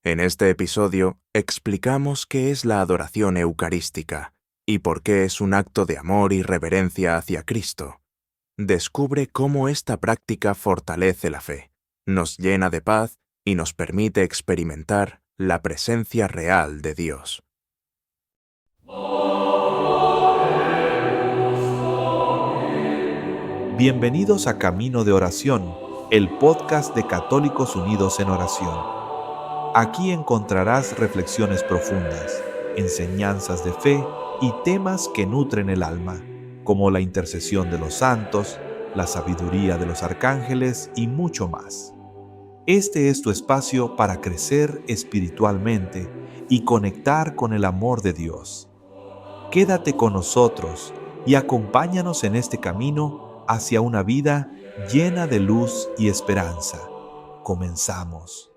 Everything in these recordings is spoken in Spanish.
En este episodio explicamos qué es la adoración eucarística y por qué es un acto de amor y reverencia hacia Cristo. Descubre cómo esta práctica fortalece la fe, nos llena de paz y nos permite experimentar la presencia real de Dios. Bienvenidos a Camino de Oración, el podcast de Católicos Unidos en Oración. Aquí encontrarás reflexiones profundas, enseñanzas de fe y temas que nutren el alma, como la intercesión de los santos, la sabiduría de los arcángeles y mucho más. Este es tu espacio para crecer espiritualmente y conectar con el amor de Dios. Quédate con nosotros y acompáñanos en este camino hacia una vida llena de luz y esperanza. Comenzamos.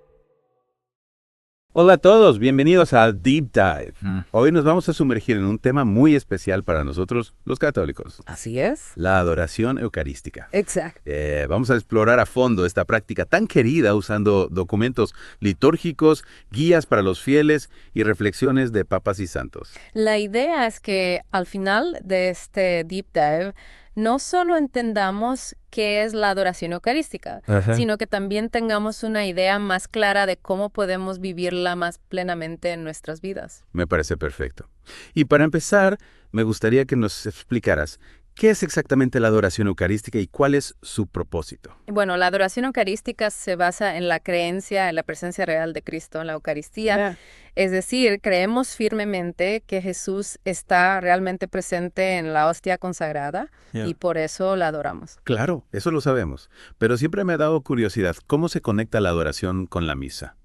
Hola a todos, bienvenidos a Deep Dive. Hoy nos vamos a sumergir en un tema muy especial para nosotros, los católicos. Así es. La adoración eucarística. Exacto. Vamos a explorar a fondo esta práctica tan querida usando documentos litúrgicos, guías para los fieles y reflexiones de papas y santos. La idea es que al final de este Deep Dive no solo entendamos qué es la adoración eucarística, sino que también tengamos una idea más clara de cómo podemos vivirla más plenamente en nuestras vidas. Me parece perfecto. Y para empezar, me gustaría que nos explicaras qué es exactamente la adoración eucarística y cuál es su propósito. Bueno, la adoración eucarística se basa en la creencia en la presencia real de Cristo en la Eucaristía. Es decir, creemos firmemente que Jesús está realmente presente en la hostia consagrada y por eso la adoramos. Claro, eso lo sabemos, pero siempre me ha dado curiosidad, ¿cómo se conecta la adoración con la misa?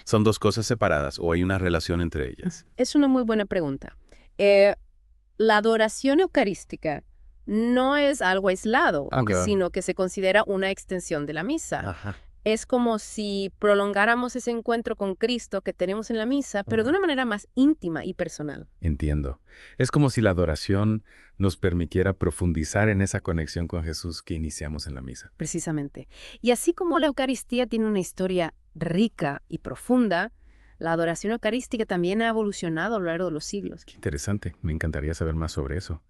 ¿Son dos cosas separadas o hay una relación entre ellas? Es una muy buena pregunta. La adoración eucarística no es algo aislado, sino que se considera una extensión de la misa. Es como si prolongáramos ese encuentro con Cristo que tenemos en la misa, pero de una manera más íntima y personal. Entiendo. Es como si la adoración nos permitiera profundizar en esa conexión con Jesús que iniciamos en la misa. Precisamente. Y así como la Eucaristía tiene una historia rica y profunda, la adoración eucarística también ha evolucionado a lo largo de los siglos. Qué interesante. Me encantaría saber más sobre eso.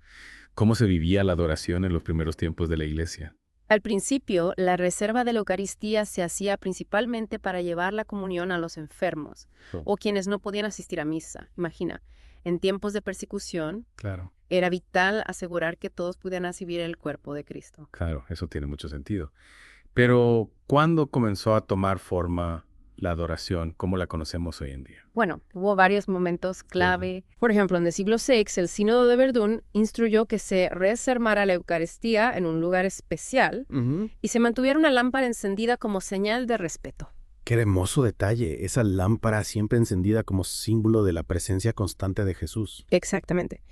¿Cómo se vivía la adoración en los primeros tiempos de la Iglesia? Al principio, la reserva de la Eucaristía se hacía principalmente para llevar la comunión a los enfermos o quienes no podían asistir a misa. Imagina, en tiempos de persecución, Claro, era vital asegurar que todos pudieran recibir el cuerpo de Cristo. claro, eso tiene mucho sentido. Pero, ¿cuándo comenzó a tomar forma la adoración como la conocemos hoy en día? Bueno, hubo varios momentos clave. Por ejemplo, en el siglo VI, el Sínodo de Verdún instruyó que se reservara la Eucaristía en un lugar especial y se mantuviera una lámpara encendida como señal de respeto. Qué hermoso detalle, esa lámpara siempre encendida como símbolo de la presencia constante de Jesús. Exactamente.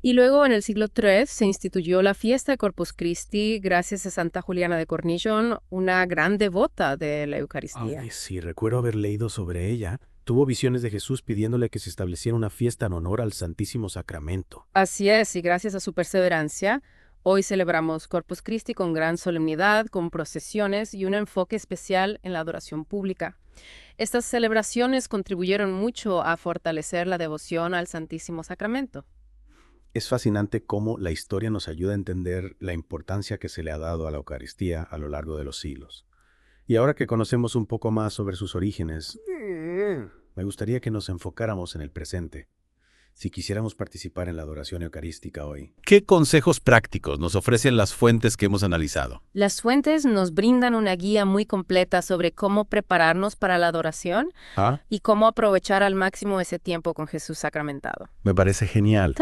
Y luego en el siglo III se instituyó la fiesta de Corpus Christi gracias a Santa Juliana de Cornillón, una gran devota de la Eucaristía. Ay, sí, recuerdo haber leído sobre ella. Tuvo visiones de Jesús pidiéndole que se estableciera una fiesta en honor al Santísimo Sacramento. Así es, y gracias a su perseverancia, hoy celebramos Corpus Christi con gran solemnidad, con procesiones y un enfoque especial en la adoración pública. Estas celebraciones contribuyeron mucho a fortalecer la devoción al Santísimo Sacramento. Es fascinante cómo la historia nos ayuda a entender la importancia que se le ha dado a la Eucaristía a lo largo de los siglos. Y ahora que conocemos un poco más sobre sus orígenes, me gustaría que nos enfocáramos en el presente. Si quisiéramos participar en la adoración eucarística hoy. ¿Qué consejos prácticos nos ofrecen las fuentes que hemos analizado? Las fuentes nos brindan una guía muy completa sobre cómo prepararnos para la adoración y cómo aprovechar al máximo ese tiempo con Jesús sacramentado. Me parece genial,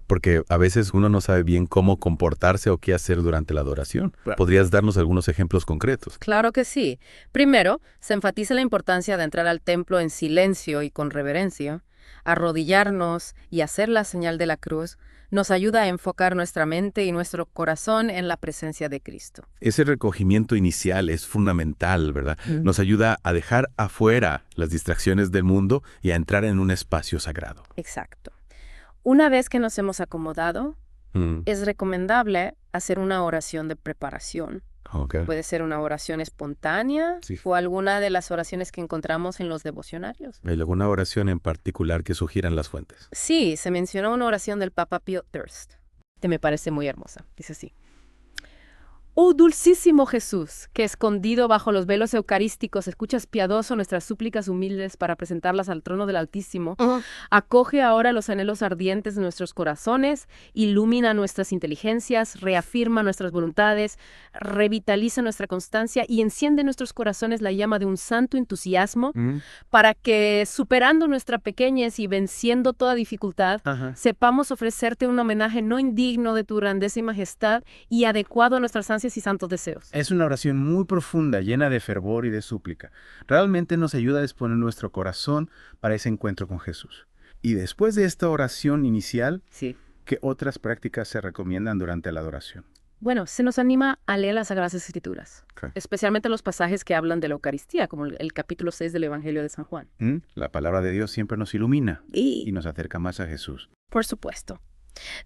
porque a veces uno no sabe bien cómo comportarse o qué hacer durante la adoración. ¿Podrías darnos algunos ejemplos concretos? Claro que sí. Primero, se enfatiza la importancia de entrar al templo en silencio y con reverencia. Arrodillarnos y hacer la señal de la cruz nos ayuda a enfocar nuestra mente y nuestro corazón en la presencia de Cristo. Ese recogimiento inicial es fundamental, ¿verdad? Nos ayuda a dejar afuera las distracciones del mundo y a entrar en un espacio sagrado. Exacto. Una vez que nos hemos acomodado, es recomendable hacer una oración de preparación Okay. Puede ser una oración espontánea o alguna de las oraciones que encontramos en los devocionarios. ¿Hay alguna oración en particular que sugieran las fuentes? Sí, se menciona una oración del Papa Pío XIII, que me parece muy hermosa. Dice así: Oh dulcísimo Jesús, que escondido bajo los velos eucarísticos escuchas piadoso nuestras súplicas humildes para presentarlas al trono del Altísimo, acoge ahora los anhelos ardientes de nuestros corazones, ilumina nuestras inteligencias, reafirma nuestras voluntades, revitaliza nuestra constancia y enciende en nuestros corazones la llama de un santo entusiasmo para que, superando nuestra pequeñez y venciendo toda dificultad, sepamos ofrecerte un homenaje no indigno de tu grandeza y majestad y adecuado a nuestras ansias y santos deseos. Es una oración muy profunda, llena de fervor y de súplica. Realmente nos ayuda a disponer nuestro corazón para ese encuentro con Jesús. Y después de esta oración inicial, ¿qué otras prácticas se recomiendan durante la adoración? Bueno, se nos anima a leer las Sagradas Escrituras, especialmente los pasajes que hablan de la Eucaristía, como el capítulo 6 del Evangelio de San Juan. La palabra de Dios siempre nos ilumina y nos acerca más a Jesús. Por supuesto.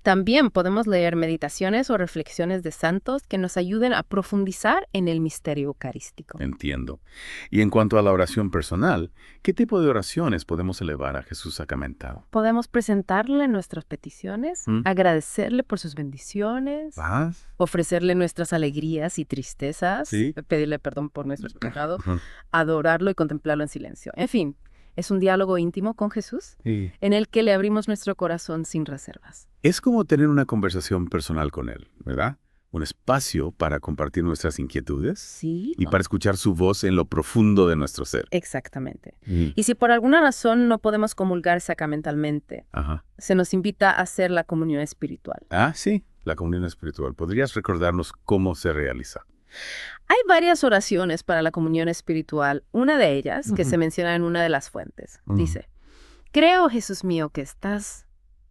También podemos leer meditaciones o reflexiones de santos que nos ayuden a profundizar en el misterio eucarístico. Entiendo. Y en cuanto a la oración personal, ¿qué tipo de oraciones podemos elevar a Jesús sacramentado? Podemos presentarle nuestras peticiones, agradecerle por sus bendiciones, ofrecerle nuestras alegrías y tristezas, pedirle perdón por nuestros pecados, adorarlo y contemplarlo en silencio. En fin, es un diálogo íntimo con Jesús en el que le abrimos nuestro corazón sin reservas. Es como tener una conversación personal con Él, ¿verdad? Un espacio para compartir nuestras inquietudes y para escuchar su voz en lo profundo de nuestro ser. Exactamente. Y si por alguna razón no podemos comulgar sacramentalmente, se nos invita a hacer la comunión espiritual. Sí, la comunión espiritual. ¿Podrías recordarnos cómo se realiza? Hay varias oraciones para la comunión espiritual. Una de ellas, que se menciona en una de las fuentes, dice: Creo, Jesús mío, que estás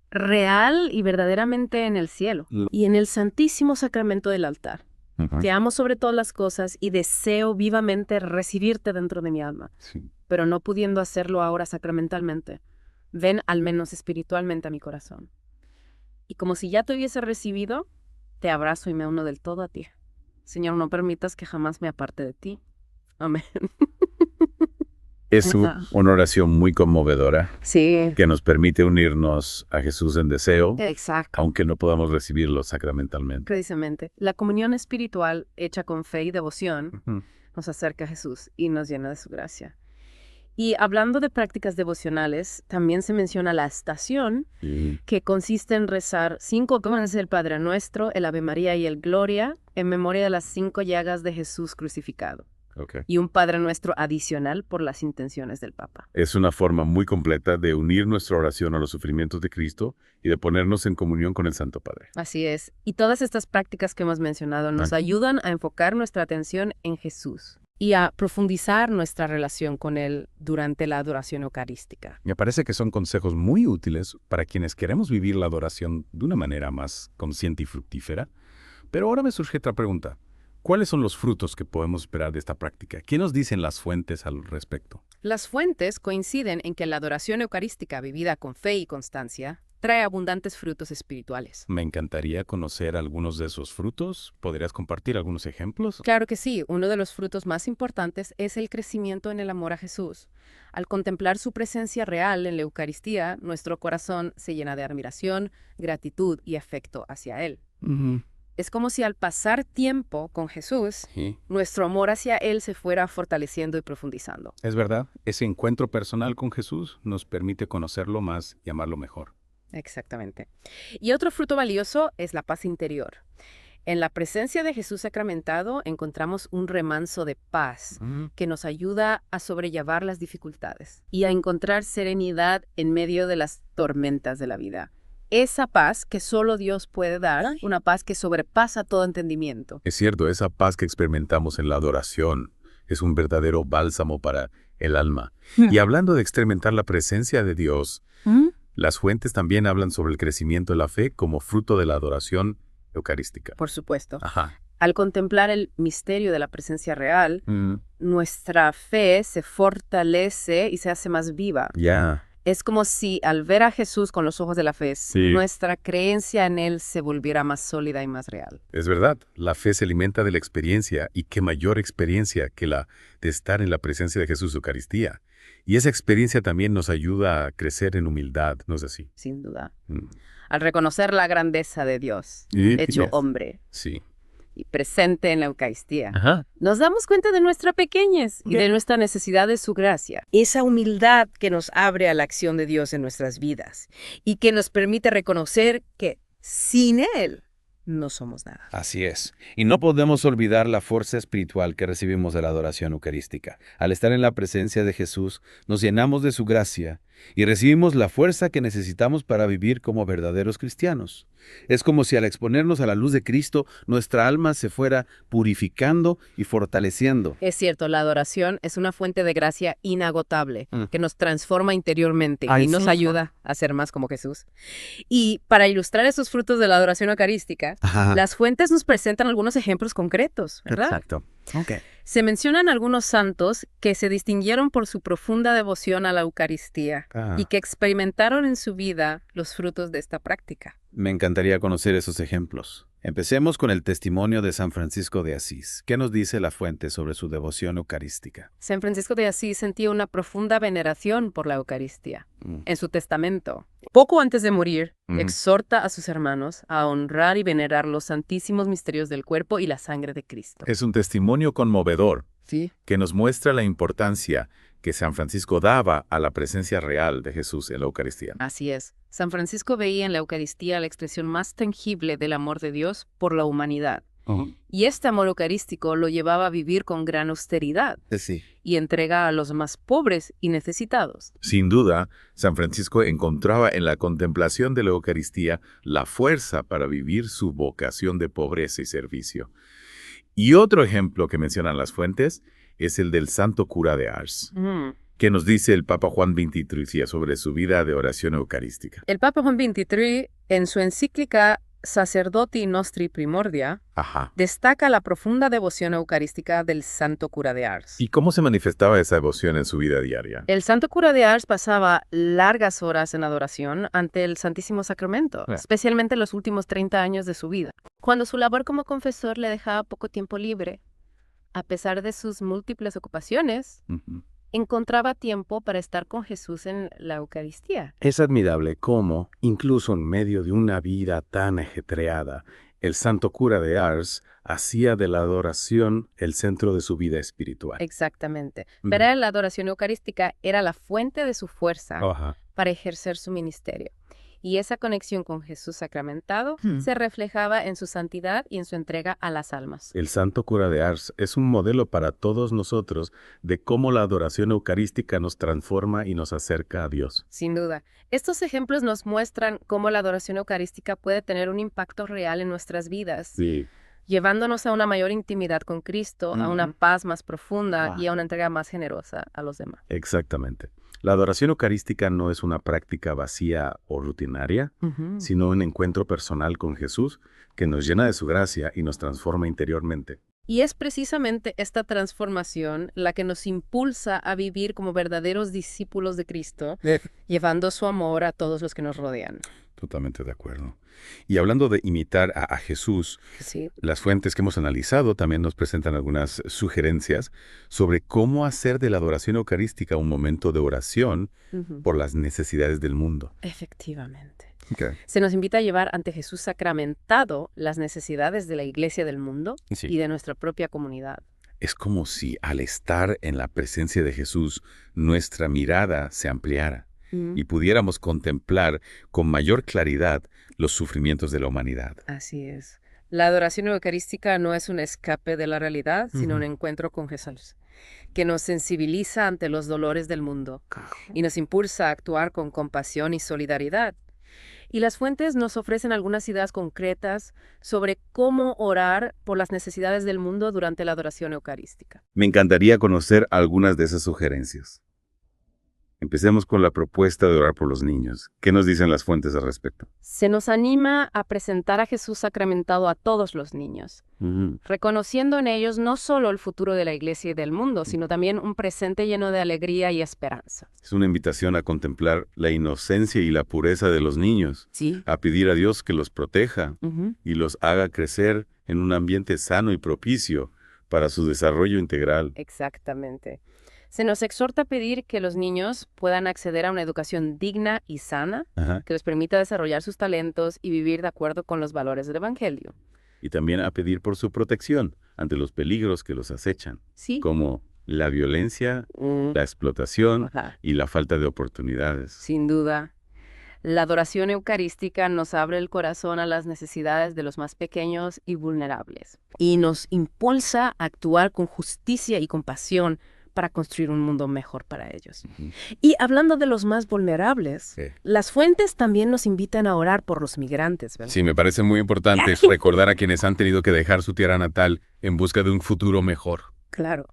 real y verdaderamente en el cielo y en el santísimo sacramento del altar. Te amo sobre todas las cosas y deseo vivamente recibirte dentro de mi alma. Pero no pudiendo hacerlo ahora sacramentalmente, ven al menos espiritualmente a mi corazón. Y como si ya te hubiese recibido, te abrazo y me uno del todo a ti. Señor, no permitas que jamás me aparte de ti. Amén. Es una oración muy conmovedora que nos permite unirnos a Jesús en deseo, aunque no podamos recibirlo sacramentalmente. Precisamente. La comunión espiritual hecha con fe y devoción nos acerca a Jesús y nos llena de su gracia. Y hablando de prácticas devocionales, también se menciona la estación, que consiste en rezar 5 veces el Padre Nuestro, el Ave María y el Gloria, en memoria de las 5 llagas de Jesús crucificado. Y un Padre Nuestro adicional por las intenciones del Papa. Es una forma muy completa de unir nuestra oración a los sufrimientos de Cristo y de ponernos en comunión con el Santo Padre. Así es. Y todas estas prácticas que hemos mencionado nos ayudan a enfocar nuestra atención en Jesús y a profundizar nuestra relación con Él durante la adoración eucarística. Me parece que son consejos muy útiles para quienes queremos vivir la adoración de una manera más consciente y fructífera. Pero ahora me surge otra pregunta. ¿Cuáles son los frutos que podemos esperar de esta práctica? ¿Qué nos dicen las fuentes al respecto? Las fuentes coinciden en que la adoración eucarística vivida con fe y constancia trae abundantes frutos espirituales. Me encantaría conocer algunos de esos frutos. ¿Podrías compartir algunos ejemplos? Claro que sí. Uno de los frutos más importantes es el crecimiento en el amor a Jesús. Al contemplar su presencia real en la Eucaristía, nuestro corazón se llena de admiración, gratitud y afecto hacia Él. Es como si al pasar tiempo con Jesús, nuestro amor hacia Él se fuera fortaleciendo y profundizando. Es verdad, ese encuentro personal con Jesús nos permite conocerlo más y amarlo mejor. Exactamente. Y otro fruto valioso es la paz interior. En la presencia de Jesús sacramentado encontramos un remanso de paz que nos ayuda a sobrellevar las dificultades y a encontrar serenidad en medio de las tormentas de la vida. Esa paz que solo Dios puede dar, una paz que sobrepasa todo entendimiento. Es cierto, esa paz que experimentamos en la adoración es un verdadero bálsamo para el alma. Y hablando de experimentar la presencia de Dios, las fuentes también hablan sobre el crecimiento de la fe como fruto de la adoración eucarística. Por supuesto. Al contemplar el misterio de la presencia real, nuestra fe se fortalece y se hace más viva. Es como si al ver a Jesús con los ojos de la fe, nuestra creencia en Él se volviera más sólida y más real. Es verdad, la fe se alimenta de la experiencia, y qué mayor experiencia que la de estar en la presencia de Jesús Eucaristía. Y esa experiencia también nos ayuda a crecer en humildad, ¿no es así? Sin duda. Al reconocer la grandeza de Dios, hecho hombre. Sí. Y presente en la Eucaristía, nos damos cuenta de nuestra pequeñez y de nuestra necesidad de su gracia. Esa humildad que nos abre a la acción de Dios en nuestras vidas y que nos permite reconocer que sin Él no somos nada. Así es. Y no podemos olvidar la fuerza espiritual que recibimos de la adoración eucarística. Al estar en la presencia de Jesús, nos llenamos de su gracia y recibimos la fuerza que necesitamos para vivir como verdaderos cristianos. Es como si al exponernos a la luz de Cristo, nuestra alma se fuera purificando y fortaleciendo. Es cierto, la adoración es una fuente de gracia inagotable que nos transforma interiormente y nos ayuda a ser más como Jesús. Y para ilustrar esos frutos de la adoración eucarística, las fuentes nos presentan algunos ejemplos concretos, ¿verdad? Exacto. Okay. Se mencionan algunos santos que se distinguieron por su profunda devoción a la Eucaristía y que experimentaron en su vida los frutos de esta práctica. Me encantaría conocer esos ejemplos. Empecemos con el testimonio de San Francisco de Asís. ¿Qué nos dice la fuente sobre su devoción eucarística? San Francisco de Asís sentía una profunda veneración por la Eucaristía. En su testamento, poco antes de morir, exhorta a sus hermanos a honrar y venerar los santísimos misterios del cuerpo y la sangre de Cristo. Es un testimonio conmovedor que nos muestra la importancia que San Francisco daba a la presencia real de Jesús en la Eucaristía. Así es. San Francisco veía en la Eucaristía la expresión más tangible del amor de Dios por la humanidad. Y este amor eucarístico lo llevaba a vivir con gran austeridad y entrega a los más pobres y necesitados. Sin duda, San Francisco encontraba en la contemplación de la Eucaristía la fuerza para vivir su vocación de pobreza y servicio. Y otro ejemplo que mencionan las fuentes es el del santo cura de Ars. ¿Qué nos dice el Papa Juan XXIII sobre su vida de oración eucarística? El Papa Juan XXIII, en su encíclica Sacerdoti Nostri Primordia, destaca la profunda devoción eucarística del santo cura de Ars. ¿Y cómo se manifestaba esa devoción en su vida diaria? El santo cura de Ars pasaba largas horas en adoración ante el Santísimo Sacramento, especialmente los últimos 30 años de su vida. Cuando su labor como confesor le dejaba poco tiempo libre, a pesar de sus múltiples ocupaciones, encontraba tiempo para estar con Jesús en la Eucaristía. Es admirable cómo, incluso en medio de una vida tan ajetreada, el santo cura de Ars hacía de la adoración el centro de su vida espiritual. Exactamente. Pero la adoración eucarística era la fuente de su fuerza para ejercer su ministerio. Y esa conexión con Jesús sacramentado se reflejaba en su santidad y en su entrega a las almas. El santo cura de Ars es un modelo para todos nosotros de cómo la adoración eucarística nos transforma y nos acerca a Dios. Sin duda. Estos ejemplos nos muestran cómo la adoración eucarística puede tener un impacto real en nuestras vidas. Llevándonos a una mayor intimidad con Cristo, a una paz más profunda y a una entrega más generosa a los demás. Exactamente. La adoración eucarística no es una práctica vacía o rutinaria, sino un encuentro personal con Jesús que nos llena de su gracia y nos transforma interiormente. Y es precisamente esta transformación la que nos impulsa a vivir como verdaderos discípulos de Cristo, llevando su amor a todos los que nos rodean. Totalmente de acuerdo. Y hablando de imitar a Jesús, las fuentes que hemos analizado también nos presentan algunas sugerencias sobre cómo hacer de la adoración eucarística un momento de oración por las necesidades del mundo. Efectivamente. Se nos invita a llevar ante Jesús sacramentado las necesidades de la iglesia del mundo y de nuestra propia comunidad. Es como si al estar en la presencia de Jesús, nuestra mirada se ampliara y pudiéramos contemplar con mayor claridad los sufrimientos de la humanidad. Así es. La adoración eucarística no es un escape de la realidad, sino un encuentro con Jesús, que nos sensibiliza ante los dolores del mundo y nos impulsa a actuar con compasión y solidaridad. Y las fuentes nos ofrecen algunas ideas concretas sobre cómo orar por las necesidades del mundo durante la adoración eucarística. Me encantaría conocer algunas de esas sugerencias. Empecemos con la propuesta de orar por los niños. ¿Qué nos dicen las fuentes al respecto? Se nos anima a presentar a Jesús sacramentado a todos los niños, reconociendo en ellos no solo el futuro de la Iglesia y del mundo, sino también un presente lleno de alegría y esperanza. Es una invitación a contemplar la inocencia y la pureza de los niños, Sí. a pedir a Dios que los proteja y los haga crecer en un ambiente sano y propicio para su desarrollo integral. Exactamente. Se nos exhorta a pedir que los niños puedan acceder a una educación digna y sana, que les permita desarrollar sus talentos y vivir de acuerdo con los valores del Evangelio. Y también a pedir por su protección ante los peligros que los acechan, Sí. como la violencia, la explotación Ajá. y la falta de oportunidades. Sin duda. La adoración eucarística nos abre el corazón a las necesidades de los más pequeños y vulnerables y nos impulsa a actuar con justicia y compasión para construir un mundo mejor para ellos. Y hablando de los más vulnerables, las fuentes también nos invitan a orar por los migrantes, ¿verdad? Sí, me parece muy importante recordar a quienes han tenido que dejar su tierra natal en busca de un futuro mejor. Claro.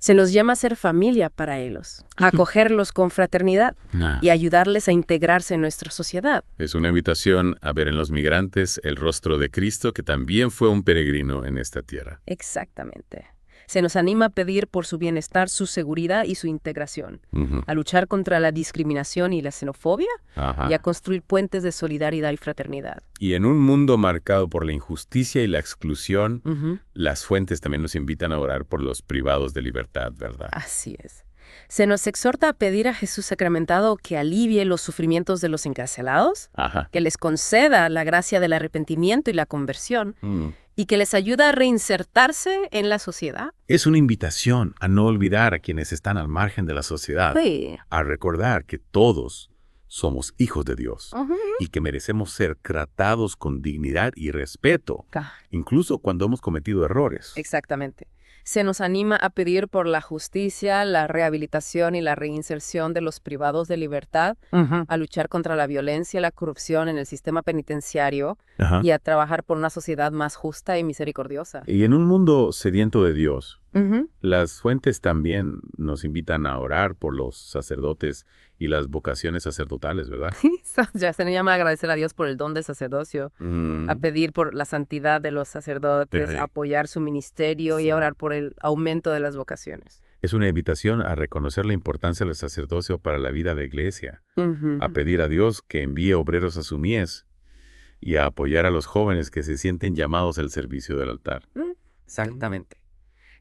Se nos llama a ser familia para ellos, a acogerlos con fraternidad y ayudarles a integrarse en nuestra sociedad. Es una invitación a ver en los migrantes el rostro de Cristo, que también fue un peregrino en esta tierra. Exactamente. Se nos anima a pedir por su bienestar, su seguridad y su integración, a luchar contra la discriminación y la xenofobia y a construir puentes de solidaridad y fraternidad. Y en un mundo marcado por la injusticia y la exclusión, las fuentes también nos invitan a orar por los privados de libertad, ¿verdad? Así es. Se nos exhorta a pedir a Jesús sacramentado que alivie los sufrimientos de los encarcelados, que les conceda la gracia del arrepentimiento y la conversión, y que les ayuda a reinsertarse en la sociedad. Es una invitación a no olvidar a quienes están al margen de la sociedad, Sí. a recordar que todos somos hijos de Dios y que merecemos ser tratados con dignidad y respeto, incluso cuando hemos cometido errores. Exactamente. Se nos anima a pedir por la justicia, la rehabilitación y la reinserción de los privados de libertad, a luchar contra la violencia y la corrupción en el sistema penitenciario y a trabajar por una sociedad más justa y misericordiosa. Y en un mundo sediento de Dios, las fuentes también nos invitan a orar por los sacerdotes y las vocaciones sacerdotales, ¿verdad? Ya se nos llama a agradecer a Dios por el don del sacerdocio, a pedir por la santidad de los sacerdotes, a apoyar su ministerio y a orar por el aumento de las vocaciones. Es una invitación a reconocer la importancia del sacerdocio para la vida de la iglesia, a pedir a Dios que envíe obreros a su mies y a apoyar a los jóvenes que se sienten llamados al servicio del altar. Exactamente.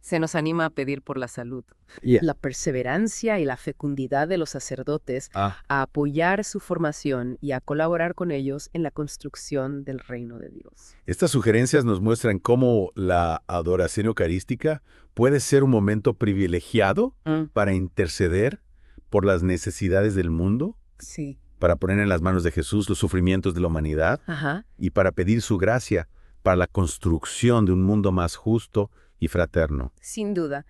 Se nos anima a pedir por la salud, la perseverancia y la fecundidad de los sacerdotes, a apoyar su formación y a colaborar con ellos en la construcción del reino de Dios. Estas sugerencias nos muestran cómo la adoración eucarística puede ser un momento privilegiado para interceder por las necesidades del mundo, Sí. para poner en las manos de Jesús los sufrimientos de la humanidad y para pedir su gracia para la construcción de un mundo más justo y fraterno. Sin duda.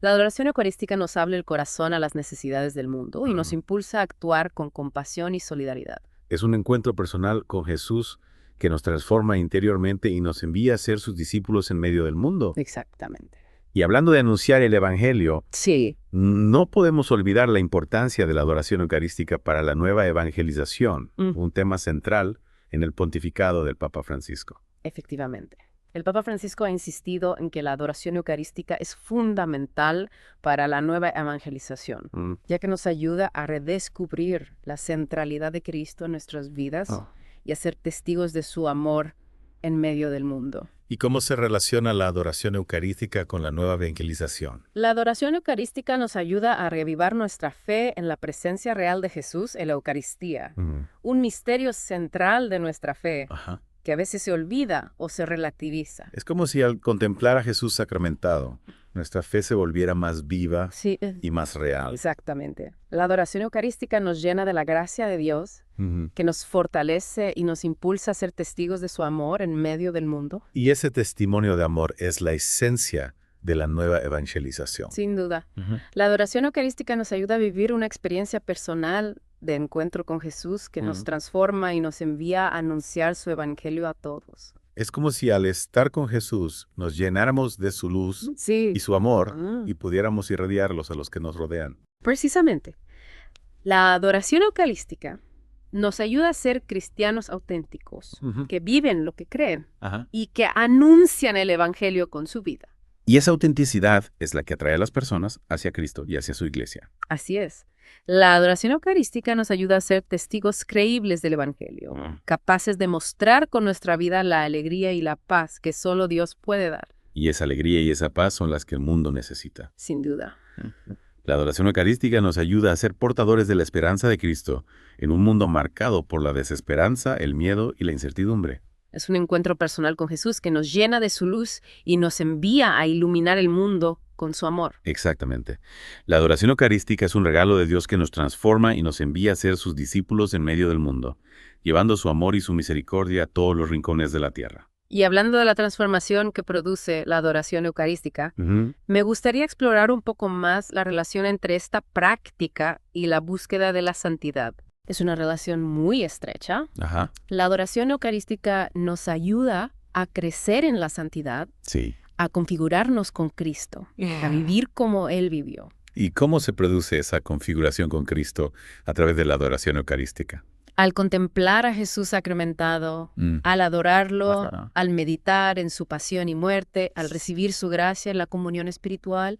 La adoración eucarística nos abre el corazón a las necesidades del mundo y nos impulsa a actuar con compasión y solidaridad. Es un encuentro personal con Jesús que nos transforma interiormente y nos envía a ser sus discípulos en medio del mundo. Exactamente. Y hablando de anunciar el Evangelio, Sí. no podemos olvidar la importancia de la adoración eucarística para la nueva evangelización, un tema central en el pontificado del Papa Francisco. Efectivamente. El Papa Francisco ha insistido en que la adoración eucarística es fundamental para la nueva evangelización, ya que nos ayuda a redescubrir la centralidad de Cristo en nuestras vidas y a ser testigos de su amor en medio del mundo. ¿Y cómo se relaciona la adoración eucarística con la nueva evangelización? La adoración eucarística nos ayuda a reavivar nuestra fe en la presencia real de Jesús en la Eucaristía, un misterio central de nuestra fe, que a veces se olvida o se relativiza. Es como si al contemplar a Jesús sacramentado, nuestra fe se volviera más viva y más real. Exactamente. La adoración eucarística nos llena de la gracia de Dios, que nos fortalece y nos impulsa a ser testigos de su amor en medio del mundo. Y ese testimonio de amor es la esencia de la nueva evangelización. Sin duda. La adoración eucarística nos ayuda a vivir una experiencia personal de encuentro con Jesús que nos transforma y nos envía a anunciar su evangelio a todos. Es como si al estar con Jesús nos llenáramos de su luz y su amor y pudiéramos irradiarlos a los que nos rodean. Precisamente. La adoración eucarística nos ayuda a ser cristianos auténticos, que viven lo que creen y que anuncian el Evangelio con su vida. Y esa autenticidad es la que atrae a las personas hacia Cristo y hacia su iglesia. Así es. La adoración eucarística nos ayuda a ser testigos creíbles del Evangelio, capaces de mostrar con nuestra vida la alegría y la paz que solo Dios puede dar. Y esa alegría y esa paz son las que el mundo necesita. Sin duda. La adoración eucarística nos ayuda a ser portadores de la esperanza de Cristo en un mundo marcado por la desesperanza, el miedo y la incertidumbre. Es un encuentro personal con Jesús que nos llena de su luz y nos envía a iluminar el mundo con su amor. Exactamente. La adoración eucarística es un regalo de Dios que nos transforma y nos envía a ser sus discípulos en medio del mundo, llevando su amor y su misericordia a todos los rincones de la tierra. Y hablando de la transformación que produce la adoración eucarística, me gustaría explorar un poco más la relación entre esta práctica y la búsqueda de la santidad. Es una relación muy estrecha. La adoración eucarística nos ayuda a crecer en la santidad, a configurarnos con Cristo, a vivir como Él vivió. ¿Y cómo se produce esa configuración con Cristo a través de la adoración eucarística? Al contemplar a Jesús sacramentado, al adorarlo, al meditar en su pasión y muerte, al recibir su gracia en la comunión espiritual,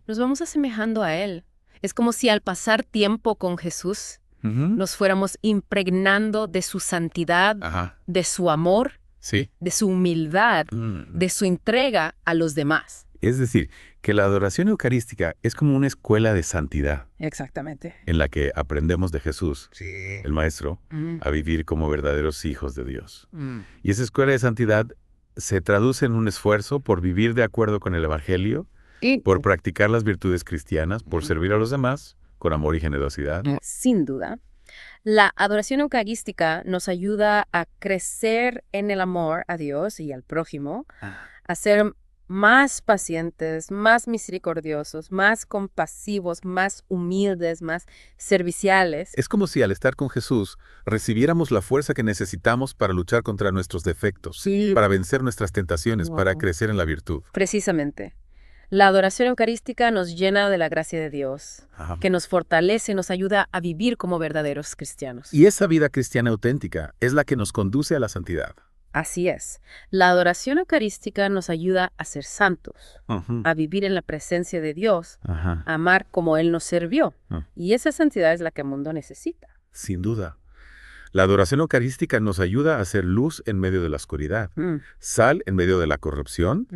nos vamos asemejando a Él. Es como si al pasar tiempo con Jesús, nos fuéramos impregnando de su santidad, de su amor, de su humildad, de su entrega a los demás. Es decir, que la adoración eucarística es como una escuela de santidad. Exactamente. En la que aprendemos de Jesús, el Maestro, a vivir como verdaderos hijos de Dios. Y esa escuela de santidad se traduce en un esfuerzo por vivir de acuerdo con el Evangelio, por practicar las virtudes cristianas, por servir a los demás con amor y generosidad. Sin duda. La adoración eucarística nos ayuda a crecer en el amor a Dios y al prójimo, a ser más pacientes, más misericordiosos, más compasivos, más humildes, más serviciales. Es como si al estar con Jesús recibiéramos la fuerza que necesitamos para luchar contra nuestros defectos, para vencer nuestras tentaciones, para crecer en la virtud. Precisamente. La adoración eucarística nos llena de la gracia de Dios, que nos fortalece y nos ayuda a vivir como verdaderos cristianos. Y esa vida cristiana auténtica es la que nos conduce a la santidad. Así es. La adoración eucarística nos ayuda a ser santos, a vivir en la presencia de Dios, a amar como Él nos sirvió. Y esa santidad es la que el mundo necesita. Sin duda. La adoración eucarística nos ayuda a hacer luz en medio de la oscuridad, sal en medio de la corrupción,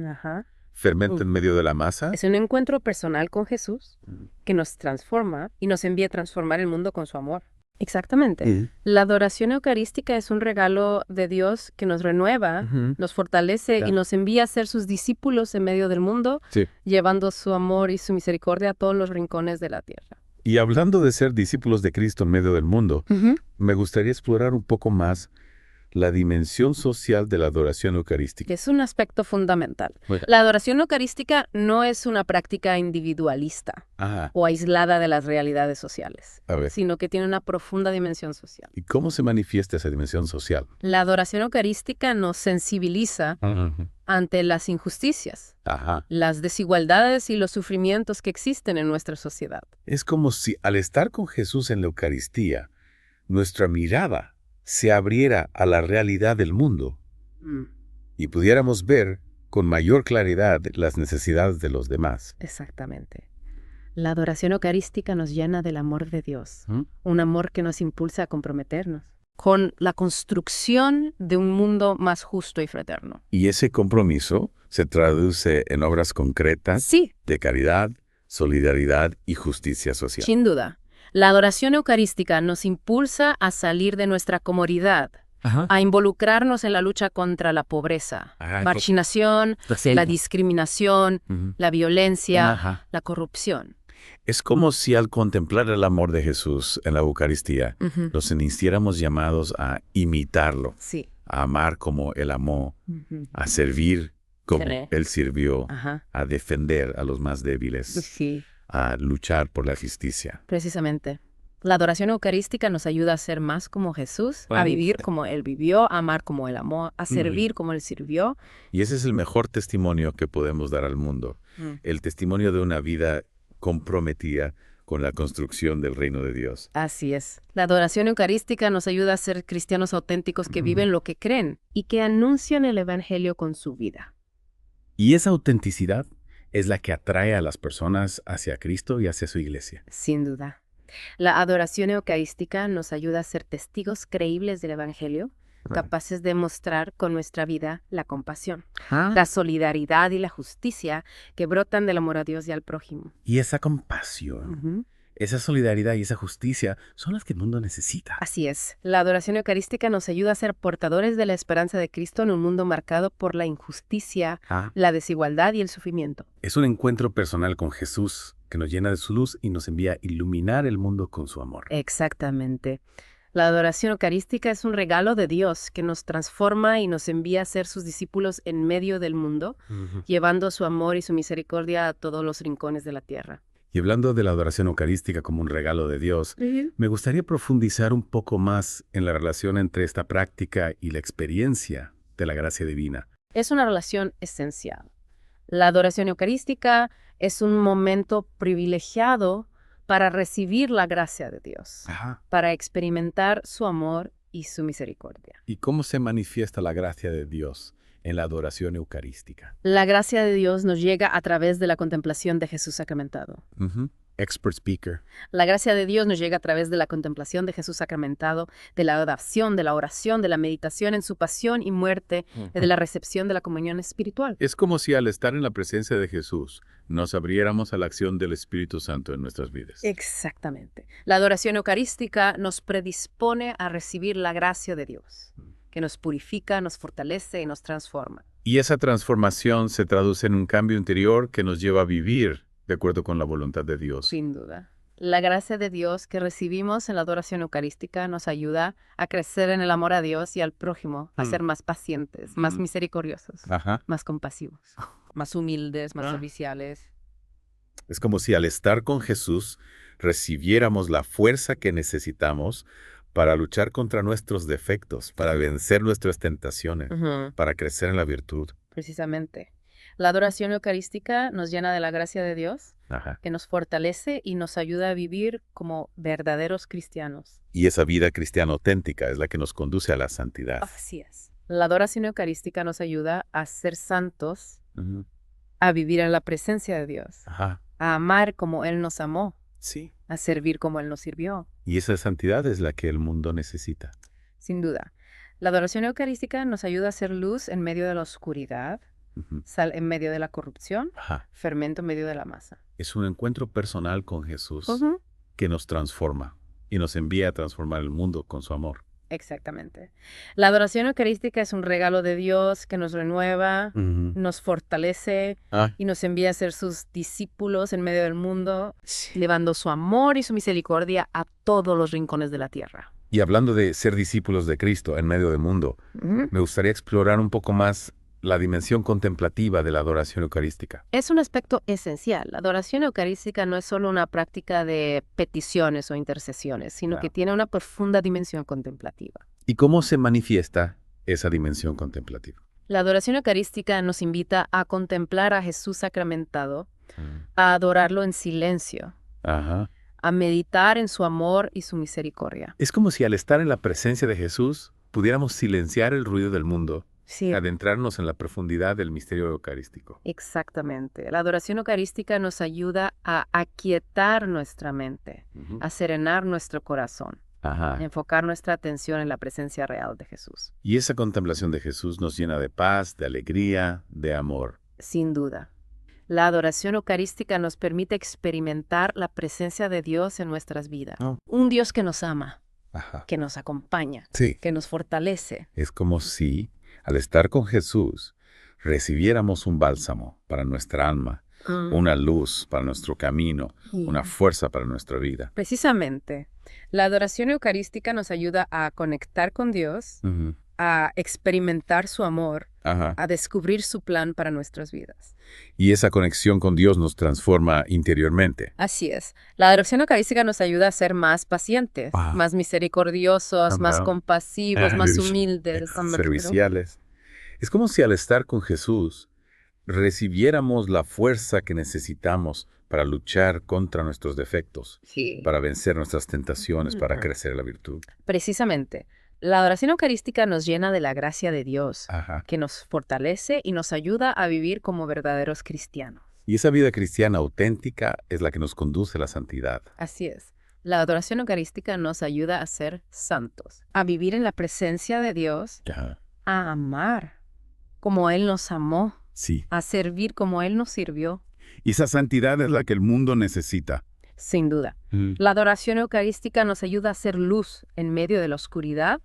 fermento en medio de la masa. Es un encuentro personal con Jesús que nos transforma y nos envía a transformar el mundo con su amor. Exactamente. La adoración eucarística es un regalo de Dios que nos renueva, nos fortalece y nos envía a ser sus discípulos en medio del mundo, llevando su amor y su misericordia a todos los rincones de la tierra. Y hablando de ser discípulos de Cristo en medio del mundo, me gustaría explorar un poco más la dimensión social de la adoración eucarística. Es un aspecto fundamental. La adoración eucarística no es una práctica individualista o aislada de las realidades sociales, sino que tiene una profunda dimensión social. ¿Y cómo se manifiesta esa dimensión social? La adoración eucarística nos sensibiliza ante las injusticias, las desigualdades y los sufrimientos que existen en nuestra sociedad. Es como si al estar con Jesús en la Eucaristía, nuestra mirada se abriera a la realidad del mundo y pudiéramos ver con mayor claridad las necesidades de los demás. Exactamente. La adoración eucarística nos llena del amor de Dios, un amor que nos impulsa a comprometernos con la construcción de un mundo más justo y fraterno. Y ese compromiso se traduce en obras concretas de caridad, solidaridad y justicia social. Sin duda. La adoración eucarística nos impulsa a salir de nuestra comodidad, a involucrarnos en la lucha contra la pobreza, marginación, la discriminación, la violencia, la corrupción. Es como si al contemplar el amor de Jesús en la Eucaristía, nos sintiéramos llamados a imitarlo, a amar como Él amó, a servir como Él sirvió, a defender a los más débiles, a luchar por la justicia. Precisamente. La adoración eucarística nos ayuda a ser más como Jesús, a vivir como Él vivió, a amar como Él amó, a servir como Él sirvió. Y ese es el mejor testimonio que podemos dar al mundo. El testimonio de una vida comprometida con la construcción del reino de Dios. Así es. La adoración eucarística nos ayuda a ser cristianos auténticos que viven lo que creen y que anuncian el Evangelio con su vida. Y esa autenticidad es la que atrae a las personas hacia Cristo y hacia su iglesia. Sin duda. La adoración eucarística nos ayuda a ser testigos creíbles del Evangelio, capaces de mostrar con nuestra vida la compasión, la solidaridad y la justicia que brotan del amor a Dios y al prójimo. Y esa compasión, esa solidaridad y esa justicia son las que el mundo necesita. Así es. La adoración eucarística nos ayuda a ser portadores de la esperanza de Cristo en un mundo marcado por la injusticia, la desigualdad y el sufrimiento. Es un encuentro personal con Jesús que nos llena de su luz y nos envía a iluminar el mundo con su amor. Exactamente. La adoración eucarística es un regalo de Dios que nos transforma y nos envía a ser sus discípulos en medio del mundo, llevando su amor y su misericordia a todos los rincones de la tierra. Y hablando de la adoración eucarística como un regalo de Dios, me gustaría profundizar un poco más en la relación entre esta práctica y la experiencia de la gracia divina. Es una relación esencial. La adoración eucarística es un momento privilegiado para recibir la gracia de Dios, para experimentar su amor y su misericordia. ¿Y cómo se manifiesta la gracia de Dios en la adoración eucarística? La gracia de Dios nos llega a través de la contemplación de Jesús sacramentado. Expert speaker. La gracia de Dios nos llega a través de la contemplación de Jesús sacramentado, de la adoración, de la oración, de la meditación en su pasión y muerte, y de la recepción de la comunión espiritual. Es como si al estar en la presencia de Jesús nos abriéramos a la acción del Espíritu Santo en nuestras vidas. Exactamente. La adoración eucarística nos predispone a recibir la gracia de Dios, que nos purifica, nos fortalece y nos transforma. Y esa transformación se traduce en un cambio interior que nos lleva a vivir de acuerdo con la voluntad de Dios. Sin duda. La gracia de Dios que recibimos en la adoración eucarística nos ayuda a crecer en el amor a Dios y al prójimo, a ser más pacientes, más misericordiosos, más compasivos, más humildes, más serviciales. Es como si al estar con Jesús recibiéramos la fuerza que necesitamos para luchar contra nuestros defectos, para vencer nuestras tentaciones, para crecer en la virtud. Precisamente. La adoración eucarística nos llena de la gracia de Dios, que nos fortalece y nos ayuda a vivir como verdaderos cristianos. Y esa vida cristiana auténtica es la que nos conduce a la santidad. Así es. La adoración eucarística nos ayuda a ser santos, a vivir en la presencia de Dios, a amar como Él nos amó, a servir como Él nos sirvió. Y esa santidad es la que el mundo necesita. Sin duda. La adoración eucarística nos ayuda a ser luz en medio de la oscuridad, sal en medio de la corrupción, fermento en medio de la masa. Es un encuentro personal con Jesús que nos transforma y nos envía a transformar el mundo con su amor. Exactamente. La adoración eucarística es un regalo de Dios que nos renueva, nos fortalece y nos envía a ser sus discípulos en medio del mundo, llevando su amor y su misericordia a todos los rincones de la tierra. Y hablando de ser discípulos de Cristo en medio del mundo, me gustaría explorar un poco más la dimensión contemplativa de la adoración eucarística. Es un aspecto esencial. La adoración eucarística no es solo una práctica de peticiones o intercesiones, sino que tiene una profunda dimensión contemplativa. ¿Y cómo se manifiesta esa dimensión contemplativa? La adoración eucarística nos invita a contemplar a Jesús sacramentado, a adorarlo en silencio, a meditar en su amor y su misericordia. Es como si al estar en la presencia de Jesús pudiéramos silenciar el ruido del mundo. Adentrarnos en la profundidad del misterio eucarístico. Exactamente. La adoración eucarística nos ayuda a aquietar nuestra mente, a serenar nuestro corazón, a enfocar nuestra atención en la presencia real de Jesús. Y esa contemplación de Jesús nos llena de paz, de alegría, de amor. Sin duda. La adoración eucarística nos permite experimentar la presencia de Dios en nuestras vidas. Un Dios que nos ama, que nos acompaña, que nos fortalece. Es como si al estar con Jesús, recibiéramos un bálsamo para nuestra alma, una luz para nuestro camino, una fuerza para nuestra vida. Precisamente. La adoración eucarística nos ayuda a conectar con Dios, a experimentar su amor, a descubrir su plan para nuestras vidas. Y esa conexión con Dios nos transforma interiormente. Así es. La adoración eucarística nos ayuda a ser más pacientes, más misericordiosos, más compasivos, más humildes, serviciales. Es como si al estar con Jesús recibiéramos la fuerza que necesitamos para luchar contra nuestros defectos, Sí. para vencer nuestras tentaciones, para crecer en la virtud. Precisamente, la adoración eucarística nos llena de la gracia de Dios, Ajá. que nos fortalece y nos ayuda a vivir como verdaderos cristianos. Y esa vida cristiana auténtica es la que nos conduce a la santidad. Así es. La adoración eucarística nos ayuda a ser santos, a vivir en la presencia de Dios, Ajá. a amar como Él nos amó, Sí. a servir como Él nos sirvió, Y esa santidad es la que el mundo necesita. sin duda. La adoración eucarística nos ayuda a ser luz en medio de la oscuridad,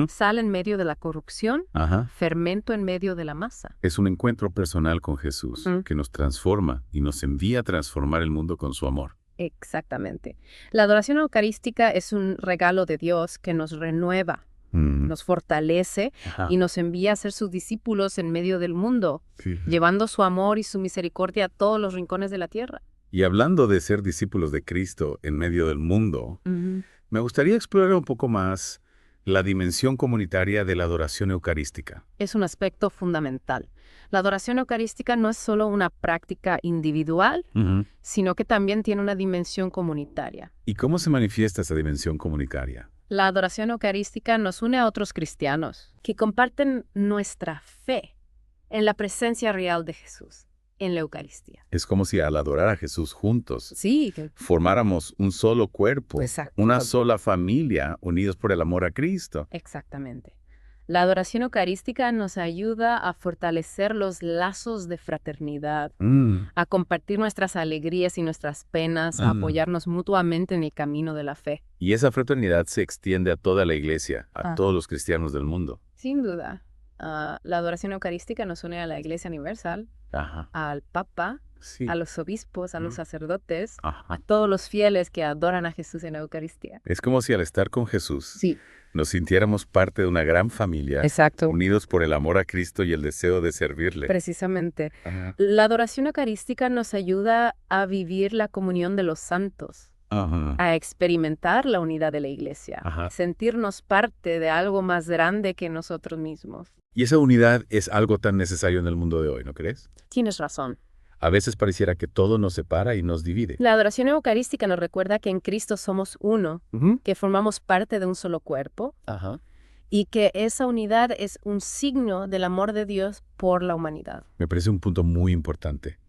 sal en medio de la corrupción, Ajá. fermento en medio de la masa. Es un encuentro personal con Jesús que nos transforma y nos envía a transformar el mundo con su amor. Exactamente. La adoración eucarística es un regalo de Dios que nos renueva, nos fortalece Ajá. y nos envía a ser sus discípulos en medio del mundo, Sí. llevando su amor y su misericordia a todos los rincones de la tierra. Y hablando de ser discípulos de Cristo en medio del mundo, me gustaría explorar un poco más la dimensión comunitaria de la adoración eucarística. Es un aspecto fundamental. La adoración eucarística no es solo una práctica individual, sino que también tiene una dimensión comunitaria. ¿Y cómo se manifiesta esa dimensión comunitaria? La adoración eucarística nos une a otros cristianos que comparten nuestra fe en la presencia real de Jesús, en la Eucaristía. Es como si al adorar a Jesús juntos Sí, formáramos un solo cuerpo, Exacto. una sola familia, unidos por el amor a Cristo. exactamente. La adoración eucarística nos ayuda a fortalecer los lazos de fraternidad, a compartir nuestras alegrías y nuestras penas, a apoyarnos mutuamente en el camino de la fe. Y esa fraternidad se extiende a toda la iglesia, a Ah. todos los cristianos del mundo. Sin duda, la adoración eucarística nos une a la Iglesia Universal, Ajá. al Papa, Sí. a los obispos, a los sacerdotes, Ajá. a todos los fieles que adoran a Jesús en la Eucaristía. Es como si al estar con Jesús Sí, nos sintiéramos parte de una gran familia, exacto. unidos por el amor a Cristo y el deseo de servirle. Precisamente. Ajá. La adoración eucarística nos ayuda a vivir la comunión de los santos, Ajá. a experimentar la unidad de la Iglesia, Ajá. sentirnos parte de algo más grande que nosotros mismos. Y esa unidad es algo tan necesario en el mundo de hoy, ¿no crees? Tienes razón. A veces pareciera que todo nos separa y nos divide. La adoración eucarística nos recuerda que en Cristo somos uno, que formamos parte de un solo cuerpo Ajá. y que esa unidad es un signo del amor de Dios por la humanidad. Me parece un punto muy importante.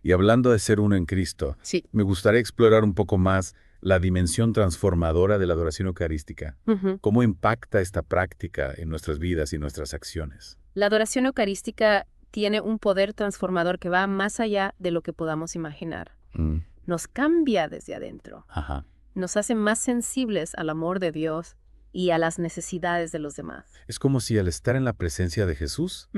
Y hablando de ser uno en Cristo, Sí. me gustaría explorar un poco más la dimensión transformadora de la adoración eucarística. ¿Cómo impacta esta práctica en nuestras vidas y nuestras acciones? La adoración eucarística tiene un poder transformador que va más allá de lo que podamos imaginar. Nos cambia desde adentro, Ajá. nos hace más sensibles al amor de Dios y a las necesidades de los demás. Es como si al estar en la presencia de Jesús,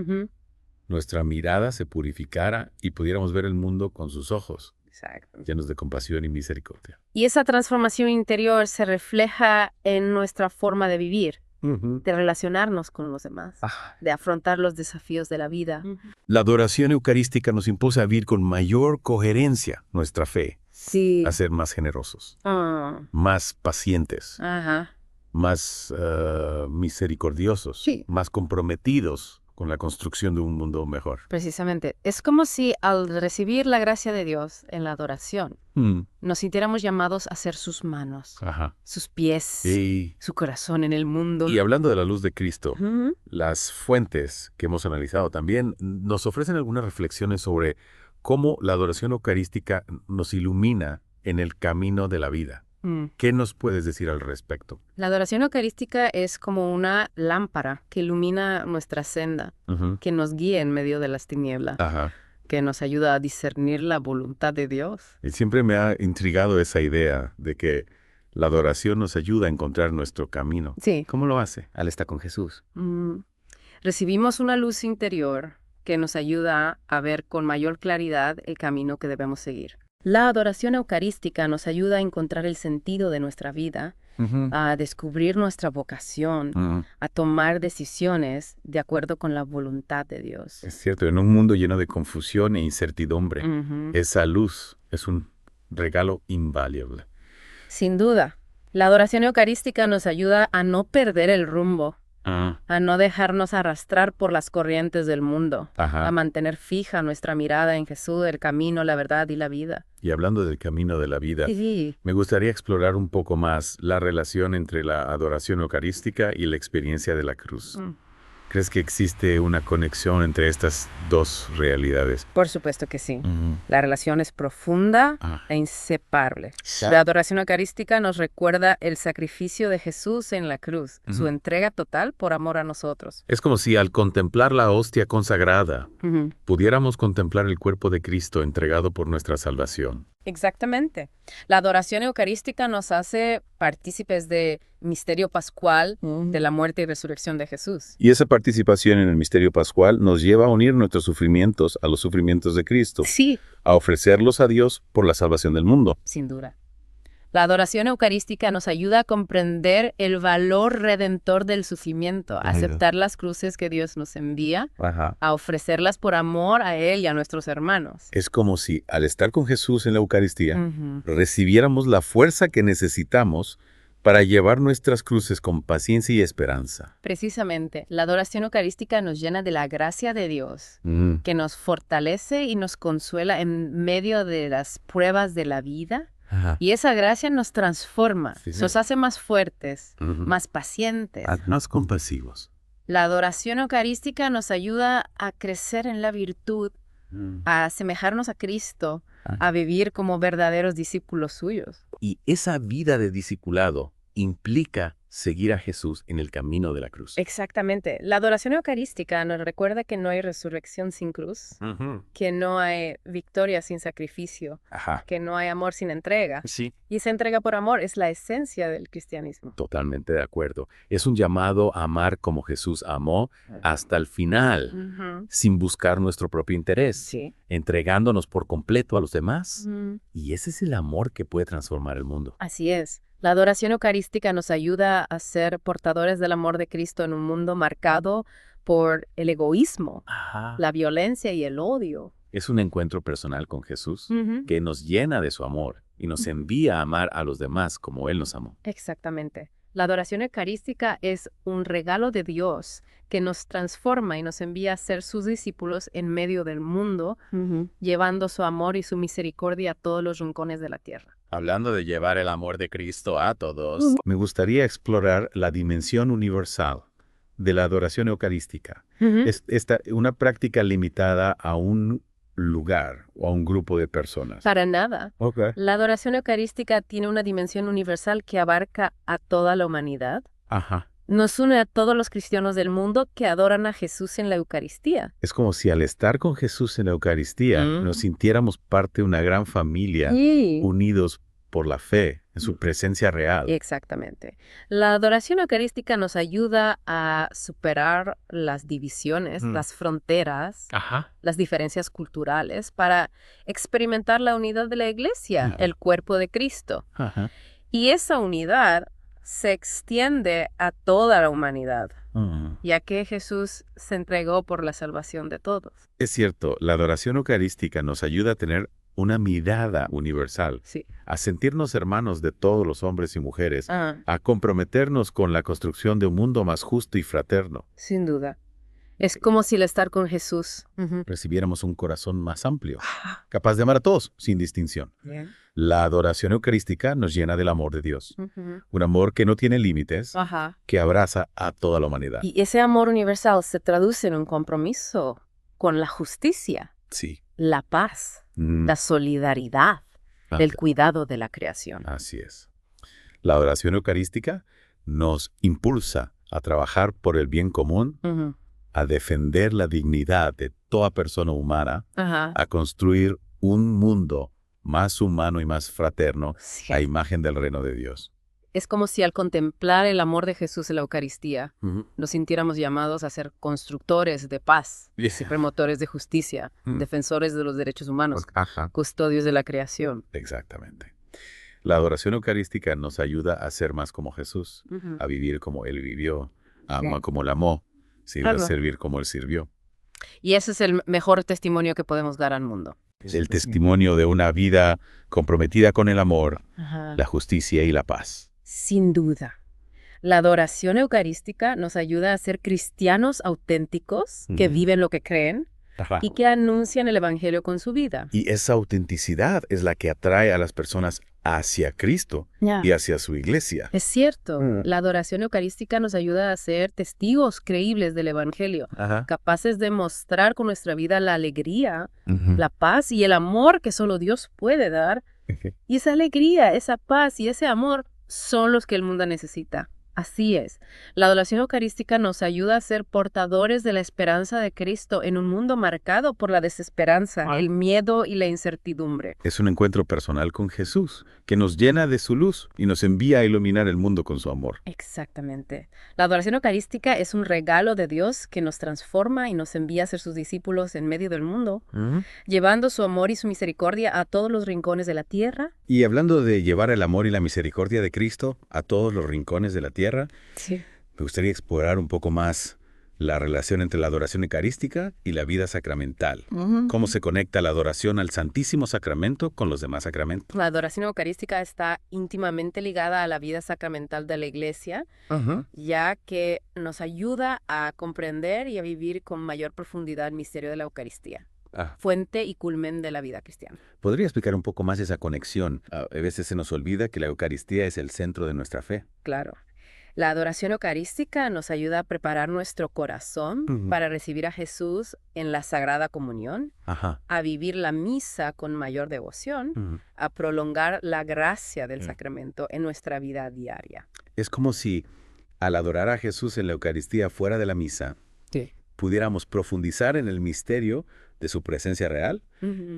nuestra mirada se purificara y pudiéramos ver el mundo con sus ojos, Exacto. llenos de compasión y misericordia. Y esa transformación interior se refleja en nuestra forma de vivir, de relacionarnos con los demás, de afrontar los desafíos de la vida. La adoración eucarística nos impulsa a vivir con mayor coherencia nuestra fe, Sí. a ser más generosos, Ah, más pacientes, ajá. más misericordiosos, Sí. más comprometidos con la construcción de un mundo mejor. Precisamente. Es como si al recibir la gracia de Dios en la adoración, nos sintiéramos llamados a ser sus manos, Ajá. sus pies, Y su corazón en el mundo. hablando de la luz de Cristo, Ujú. las fuentes que hemos analizado también nos ofrecen algunas reflexiones sobre cómo la adoración eucarística nos ilumina en el camino de la vida. ¿Qué nos puedes decir al respecto? La adoración eucarística es como una lámpara que ilumina nuestra senda, que nos guía en medio de las tinieblas, Ajá. que nos ayuda a discernir la voluntad de Dios. Y siempre me ha intrigado esa idea de que la adoración nos ayuda a encontrar nuestro camino. Sí. ¿Cómo lo hace? Al estar con Jesús. Recibimos una luz interior que nos ayuda a ver con mayor claridad el camino que debemos seguir. La adoración eucarística nos ayuda a encontrar el sentido de nuestra vida, a descubrir nuestra vocación, a tomar decisiones de acuerdo con la voluntad de Dios. Es cierto, en un mundo lleno de confusión e incertidumbre, Ujú. esa luz es un regalo invaluable. Sin duda, la adoración eucarística nos ayuda a no perder el rumbo, a no dejarnos arrastrar por las corrientes del mundo, a mantener fija nuestra mirada en Jesús, el camino, la verdad y la vida. Y hablando del camino de la vida, Sí. me gustaría explorar un poco más la relación entre la adoración eucarística y la experiencia de la cruz. ¿Crees que existe una conexión entre estas dos realidades? Por supuesto que sí. La relación es profunda e inseparable. La adoración eucarística nos recuerda el sacrificio de Jesús en la cruz, su entrega total por amor a nosotros. Es como si al contemplar la hostia consagrada, pudiéramos contemplar el cuerpo de Cristo entregado por nuestra salvación. Exactamente. La adoración eucarística nos hace partícipes del misterio pascual de la muerte y resurrección de Jesús. Y esa participación en el misterio pascual nos lleva a unir nuestros sufrimientos a los sufrimientos de Cristo, Sí, a ofrecerlos a Dios por la salvación del mundo. sin duda. La adoración eucarística nos ayuda a comprender el valor redentor del sufrimiento, a aceptar las cruces que Dios nos envía, a ofrecerlas por amor a Él y a nuestros hermanos. Es como si, al estar con Jesús en la Eucaristía, recibiéramos la fuerza que necesitamos para llevar nuestras cruces con paciencia y esperanza. Precisamente, la adoración eucarística nos llena de la gracia de Dios, que nos fortalece y nos consuela en medio de las pruebas de la vida. Y esa gracia nos transforma, nos hace más fuertes, más pacientes. Más compasivos. La adoración eucarística nos ayuda a crecer en la virtud, a asemejarnos a Cristo, a vivir como verdaderos discípulos suyos. Y esa vida de discipulado implica seguir a Jesús en el camino de la cruz. Exactamente. La adoración eucarística nos recuerda que no hay resurrección sin cruz, que no hay victoria sin sacrificio, que no hay amor sin entrega. Sí. Y esa entrega por amor es la esencia del cristianismo. Totalmente de acuerdo. Es un llamado a amar como Jesús amó hasta el final, sin buscar nuestro propio interés, Sí. entregándonos por completo a los demás. Y ese es el amor que puede transformar el mundo. Así es. La adoración eucarística nos ayuda a ser portadores del amor de Cristo en un mundo marcado por el egoísmo, la violencia y el odio. Es un encuentro personal con Jesús que nos llena de su amor y nos envía a amar a los demás como Él nos amó. Exactamente. La adoración eucarística es un regalo de Dios que nos transforma y nos envía a ser sus discípulos en medio del mundo, llevando su amor y su misericordia a todos los rincones de la tierra. Hablando de llevar el amor de Cristo a todos. Me gustaría explorar la dimensión universal de la adoración eucarística. Es una práctica limitada a un lugar o a un grupo de personas. Para nada. La adoración eucarística tiene una dimensión universal que abarca a toda la humanidad. Nos une a todos los cristianos del mundo que adoran a Jesús en la Eucaristía. Es como si al estar con Jesús en la Eucaristía nos sintiéramos parte de una gran familia, unidos por la fe en su presencia real. Exactamente. La adoración eucarística nos ayuda a superar las divisiones, las fronteras, las diferencias culturales, para experimentar la unidad de la Iglesia, el cuerpo de Cristo. Y esa unidad se extiende a toda la humanidad, ya que Jesús se entregó por la salvación de todos. Es cierto, la adoración eucarística nos ayuda a tener una mirada universal, a sentirnos hermanos de todos los hombres y mujeres, a comprometernos con la construcción de un mundo más justo y fraterno. Sin duda. Es como si al estar con Jesús recibiéramos un corazón más amplio, capaz de amar a todos, sin distinción. La adoración eucarística nos llena del amor de Dios, un amor que no tiene límites, que abraza a toda la humanidad. Y ese amor universal se traduce en un compromiso con la justicia, la paz, la solidaridad, el cuidado de la creación. Así es. La adoración eucarística nos impulsa a trabajar por el bien común, a defender la dignidad de toda persona humana, a construir un mundo más humano y más fraterno a imagen del reino de Dios. Es como si al contemplar el amor de Jesús en la Eucaristía, nos sintiéramos llamados a ser constructores de paz, promotores de justicia, defensores de los derechos humanos, custodios de la creación. Exactamente. La adoración eucarística nos ayuda a ser más como Jesús, a vivir como Él vivió, a amar como Él amó, a servir como Él sirvió. Y ese es el mejor testimonio que podemos dar al mundo. El testimonio de una vida comprometida con el amor, la justicia y la paz. Sin duda. La adoración eucarística nos ayuda a ser cristianos auténticos que viven lo que creen y que anuncian el Evangelio con su vida. Y esa autenticidad es la que atrae a las personas hacia Cristo y hacia su iglesia. Es cierto, la adoración eucarística nos ayuda a ser testigos creíbles del Evangelio, capaces de mostrar con nuestra vida la alegría, la paz y el amor que solo Dios puede dar. Y esa alegría, esa paz y ese amor son los que el mundo necesita. Así es. La adoración eucarística nos ayuda a ser portadores de la esperanza de Cristo en un mundo marcado por la desesperanza, el miedo y la incertidumbre. Es un encuentro personal con Jesús, que nos llena de su luz y nos envía a iluminar el mundo con su amor. Exactamente. La adoración eucarística es un regalo de Dios que nos transforma y nos envía a ser sus discípulos en medio del mundo, llevando su amor y su misericordia a todos los rincones de la tierra. Y hablando de llevar el amor y la misericordia de Cristo a todos los rincones de la tierra, me gustaría explorar un poco más la relación entre la adoración eucarística y la vida sacramental. ¿Cómo se conecta la adoración al Santísimo Sacramento con los demás sacramentos? La adoración eucarística está íntimamente ligada a la vida sacramental de la Iglesia, ya que nos ayuda a comprender y a vivir con mayor profundidad el misterio de la Eucaristía. Fuente y culmen de la vida cristiana. ¿Podría explicar un poco más esa conexión? A veces se nos olvida que la Eucaristía es el centro de nuestra fe. Claro. La adoración eucarística nos ayuda a preparar nuestro corazón para recibir a Jesús en la Sagrada Comunión, a vivir la misa con mayor devoción, a prolongar la gracia del sacramento en nuestra vida diaria. Es como si, al adorar a Jesús en la Eucaristía fuera de la misa, pudiéramos profundizar en el misterio de su presencia real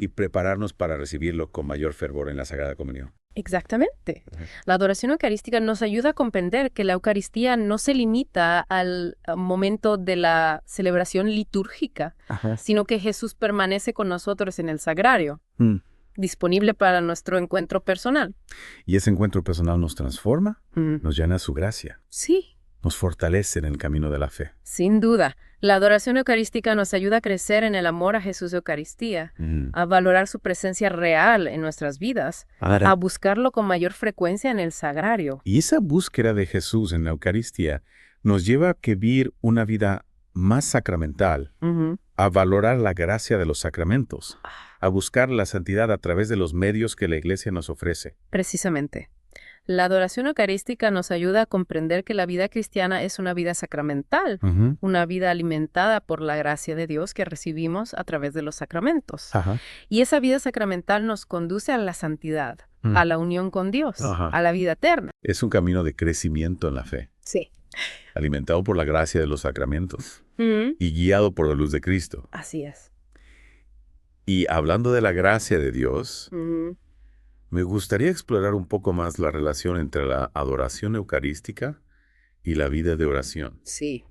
y prepararnos para recibirlo con mayor fervor en la Sagrada Comunión. Exactamente. La adoración eucarística nos ayuda a comprender que la Eucaristía no se limita al momento de la celebración litúrgica, sino que Jesús permanece con nosotros en el sagrario, disponible para nuestro encuentro personal. ¿Y ese encuentro personal nos transforma? ¿Nos llena su gracia? Sí. ¿Nos fortalece en el camino de la fe? Sin duda. La adoración eucarística nos ayuda a crecer en el amor a Jesús de Eucaristía, a valorar su presencia real en nuestras vidas, a buscarlo con mayor frecuencia en el sagrario. Y esa búsqueda de Jesús en la Eucaristía nos lleva a vivir una vida más sacramental, a valorar la gracia de los sacramentos, a buscar la santidad a través de los medios que la Iglesia nos ofrece. Precisamente. La adoración eucarística nos ayuda a comprender que la vida cristiana es una vida sacramental, una vida alimentada por la gracia de Dios que recibimos a través de los sacramentos. Y esa vida sacramental nos conduce a la santidad, a la unión con Dios, a la vida eterna. Es un camino de crecimiento en la fe. Sí. Alimentado por la gracia de los sacramentos y guiado por la luz de Cristo. Así es. Y hablando de la gracia de Dios, me gustaría explorar un poco más la relación entre la adoración eucarística y la vida de oración. Sí.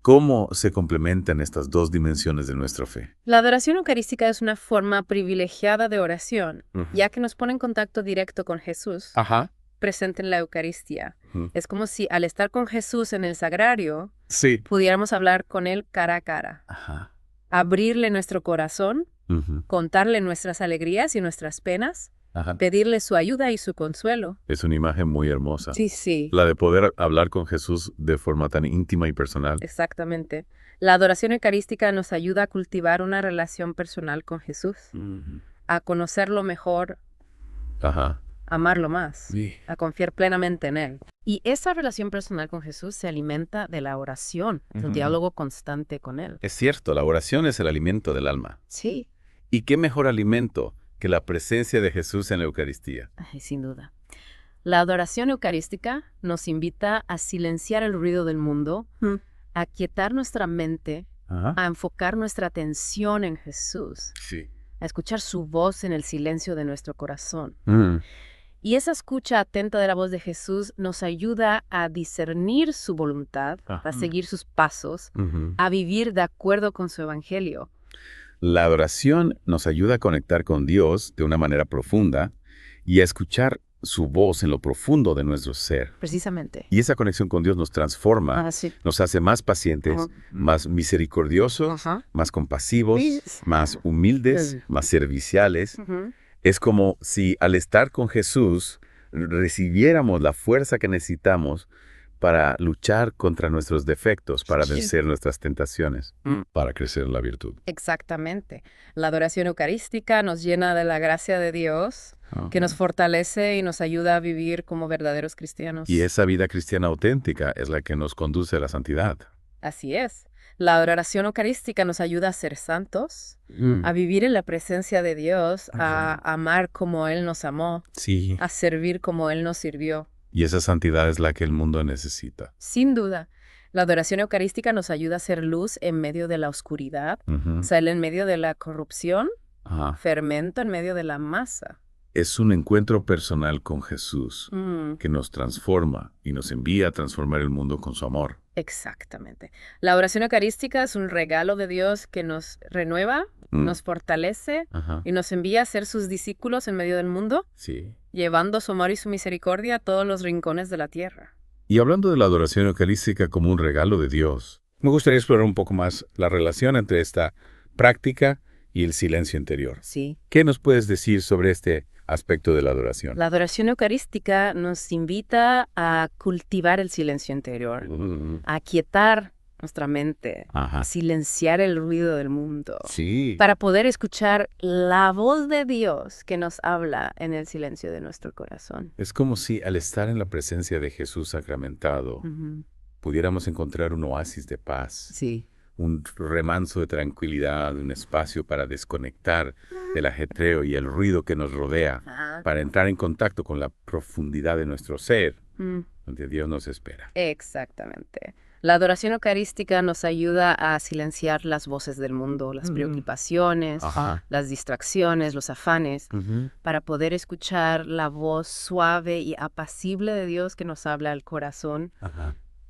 ¿Cómo se complementan estas dos dimensiones de nuestra fe? La adoración eucarística es una forma privilegiada de oración, ya que nos pone en contacto directo con Jesús, presente en la Eucaristía. Es como si al estar con Jesús en el sagrario, pudiéramos hablar con Él cara a cara. Abrirle nuestro corazón, contarle nuestras alegrías y nuestras penas, pedirle su ayuda y su consuelo. Es una imagen muy hermosa. Sí, sí. La de poder hablar con Jesús de forma tan íntima y personal. Exactamente. La adoración eucarística nos ayuda a cultivar una relación personal con Jesús, a conocerlo mejor, amarlo más, a confiar plenamente en Él. Y esa relación personal con Jesús se alimenta de la oración, el diálogo constante con Él. Es cierto, la oración es el alimento del alma. Sí. ¿Y qué mejor alimento que la presencia de Jesús en la Eucaristía? Ay, sin duda. La adoración eucarística nos invita a silenciar el ruido del mundo, a quietar nuestra mente, a enfocar nuestra atención en Jesús, a escuchar su voz en el silencio de nuestro corazón. Y esa escucha atenta de la voz de Jesús nos ayuda a discernir su voluntad, a seguir sus pasos, a vivir de acuerdo con su evangelio. La adoración nos ayuda a conectar con Dios de una manera profunda y a escuchar su voz en lo profundo de nuestro ser. Precisamente. Y esa conexión con Dios nos transforma, nos hace más pacientes, más misericordiosos, más compasivos, más humildes, más serviciales. Es como si al estar con Jesús recibiéramos la fuerza que necesitamos para luchar contra nuestros defectos, para vencer nuestras tentaciones, para crecer en la virtud. Exactamente. La adoración eucarística nos llena de la gracia de Dios, que nos fortalece y nos ayuda a vivir como verdaderos cristianos. Y esa vida cristiana auténtica es la que nos conduce a la santidad. Así es. La adoración eucarística nos ayuda a ser santos, a vivir en la presencia de Dios, a amar como Él nos amó, Sí. a servir como Él nos sirvió. Y esa santidad es la que el mundo necesita. Sin duda. La adoración eucarística nos ayuda a ser luz en medio de la oscuridad, sal en medio de la corrupción, fermento en medio de la masa. Es un encuentro personal con Jesús que nos transforma y nos envía a transformar el mundo con su amor. Exactamente. La oración eucarística es un regalo de Dios que nos renueva, nos fortalece y nos envía a ser sus discípulos en medio del mundo, Sí. llevando su amor y su misericordia a todos los rincones de la tierra. Y hablando de la adoración eucarística como un regalo de Dios, me gustaría explorar un poco más la relación entre esta práctica y el silencio interior. Sí. ¿Qué nos puedes decir sobre este aspecto de la adoración? La adoración eucarística nos invita a cultivar el silencio interior, a aquietar nuestra mente, a silenciar el ruido del mundo, Sí. para poder escuchar la voz de Dios que nos habla en el silencio de nuestro corazón. Es como si al estar en la presencia de Jesús sacramentado, pudiéramos encontrar un oasis de paz, Sí. un remanso de tranquilidad, un espacio para desconectar del ajetreo y el ruido que nos rodea, para entrar en contacto con la profundidad de nuestro ser, donde Dios nos espera. Exactamente. La adoración eucarística nos ayuda a silenciar las voces del mundo, las preocupaciones, las distracciones, los afanes, para poder escuchar la voz suave y apacible de Dios que nos habla al corazón.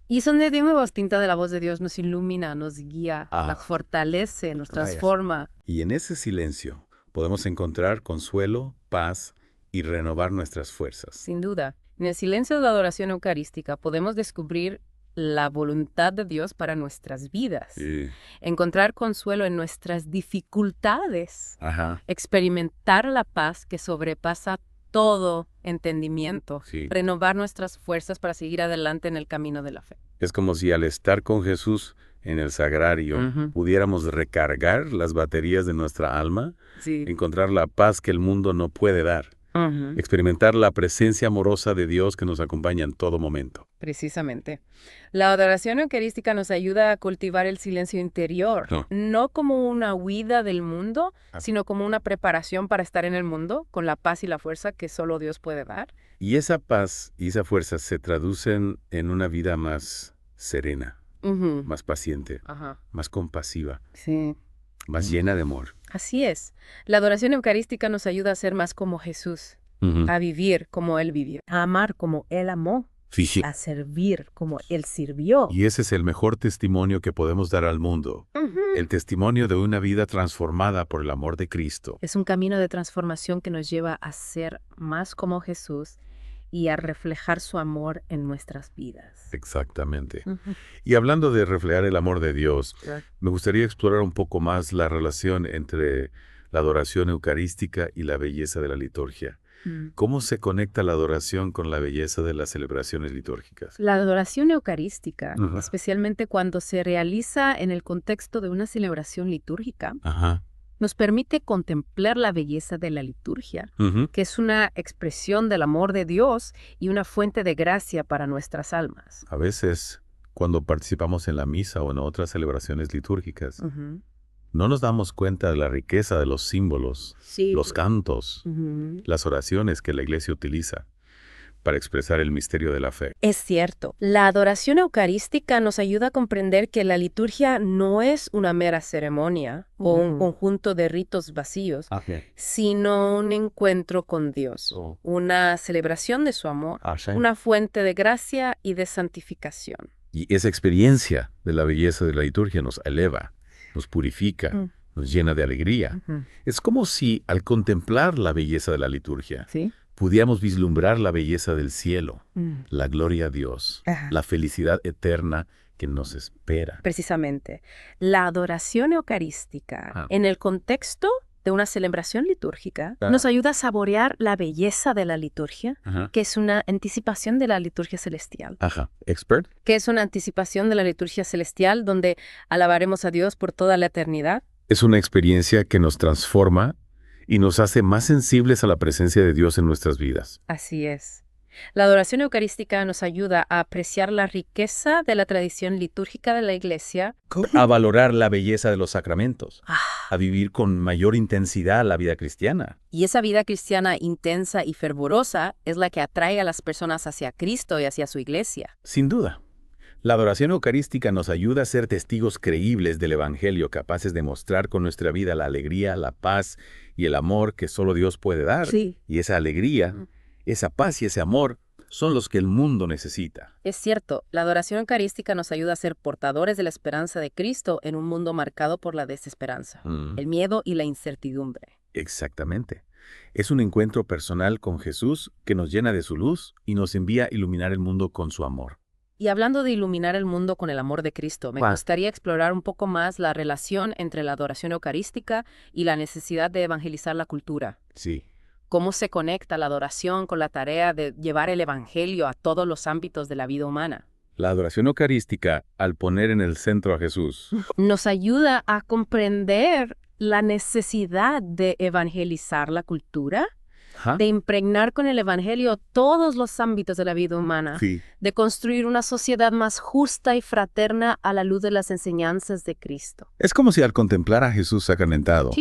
Y son de nuevo distinta de la voz de Dios, nos ilumina, nos guía, nos fortalece, nos transforma. Y en ese silencio podemos encontrar consuelo, paz y renovar nuestras fuerzas. Sin duda. En el silencio de la adoración eucarística podemos descubrir la voluntad de Dios para nuestras vidas. Sí. Encontrar consuelo en nuestras dificultades. Experimentar la paz que sobrepasa todo entendimiento. Sí. Renovar nuestras fuerzas para seguir adelante en el camino de la fe. Es como si al estar con Jesús en el sagrario pudiéramos recargar las baterías de nuestra alma, encontrar la paz que el mundo no puede dar, experimentar la presencia amorosa de Dios que nos acompaña en todo momento. Precisamente. La adoración eucarística nos ayuda a cultivar el silencio interior, no como una huida del mundo, sino como una preparación para estar en el mundo con la paz y la fuerza que solo Dios puede dar. Y esa paz y esa fuerza se traducen en una vida más serena, más paciente, más compasiva, más llena de amor. Así es. La adoración eucarística nos ayuda a ser más como Jesús, a vivir como Él vivió, a amar como Él amó, a servir como Él sirvió. Y ese es el mejor testimonio que podemos dar al mundo, el testimonio de una vida transformada por el amor de Cristo. Es un camino de transformación que nos lleva a ser más como Jesús y a reflejar su amor en nuestras vidas. Exactamente. Y hablando de reflejar el amor de Dios, me gustaría explorar un poco más la relación entre la adoración eucarística y la belleza de la liturgia. ¿Cómo se conecta la adoración con la belleza de las celebraciones litúrgicas? La adoración eucarística, especialmente cuando se realiza en el contexto de una celebración litúrgica, nos permite contemplar la belleza de la liturgia, que es una expresión del amor de Dios y una fuente de gracia para nuestras almas. A veces, cuando participamos en la misa o en otras celebraciones litúrgicas, no nos damos cuenta de la riqueza de los símbolos, los cantos, las oraciones que la Iglesia utiliza para expresar el misterio de la fe. Es cierto. La adoración eucarística nos ayuda a comprender que la liturgia no es una mera ceremonia o un conjunto de ritos vacíos, sino un encuentro con Dios, una celebración de su amor, una fuente de gracia y de santificación. Y esa experiencia de la belleza de la liturgia nos eleva, nos purifica, nos llena de alegría. Es como si al contemplar la belleza de la liturgia, pudiéramos vislumbrar la belleza del cielo, la gloria a Dios, la felicidad eterna que nos espera. Precisamente. La adoración eucarística, en el contexto de una celebración litúrgica nos ayuda a saborear la belleza de la liturgia, que es una anticipación de la liturgia celestial. ¿Expert? Que es una anticipación de la liturgia celestial donde alabaremos a Dios por toda la eternidad. Es una experiencia que nos transforma y nos hace más sensibles a la presencia de Dios en nuestras vidas. Así es. La adoración eucarística nos ayuda a apreciar la riqueza de la tradición litúrgica de la Iglesia. A valorar la belleza de los sacramentos. A vivir con mayor intensidad la vida cristiana. Y esa vida cristiana intensa y fervorosa es la que atrae a las personas hacia Cristo y hacia su Iglesia. Sin duda. La adoración eucarística nos ayuda a ser testigos creíbles del Evangelio, capaces de mostrar con nuestra vida la alegría, la paz y el amor que solo Dios puede dar. Sí. Y esa alegría, esa paz y ese amor son los que el mundo necesita. Es cierto, la adoración eucarística nos ayuda a ser portadores de la esperanza de Cristo en un mundo marcado por la desesperanza, el miedo y la incertidumbre. Exactamente. Es un encuentro personal con Jesús que nos llena de su luz y nos envía a iluminar el mundo con su amor. Y hablando de iluminar el mundo con el amor de Cristo, me gustaría explorar un poco más la relación entre la adoración eucarística y la necesidad de evangelizar la cultura. Sí. ¿Cómo se conecta la adoración con la tarea de llevar el evangelio a todos los ámbitos de la vida humana? La adoración eucarística, al poner en el centro a Jesús, nos ayuda a comprender la necesidad de evangelizar la cultura, de impregnar con el evangelio todos los ámbitos de la vida humana, de construir una sociedad más justa y fraterna a la luz de las enseñanzas de Cristo. Es como si al contemplar a Jesús sacramentado,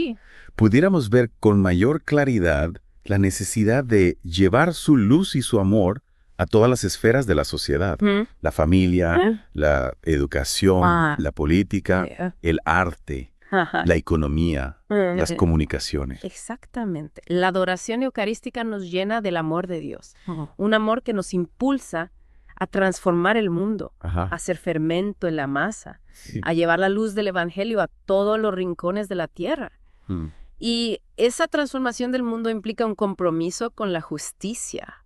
pudiéramos ver con mayor claridad la necesidad de llevar su luz y su amor a todas las esferas de la sociedad. La familia, la educación, la política, el arte, la economía, las comunicaciones. Exactamente. La adoración eucarística nos llena del amor de Dios. Un amor que nos impulsa a transformar el mundo, a hacer fermento en la masa, a llevar la luz del evangelio a todos los rincones de la tierra. Y esa transformación del mundo implica un compromiso con la justicia,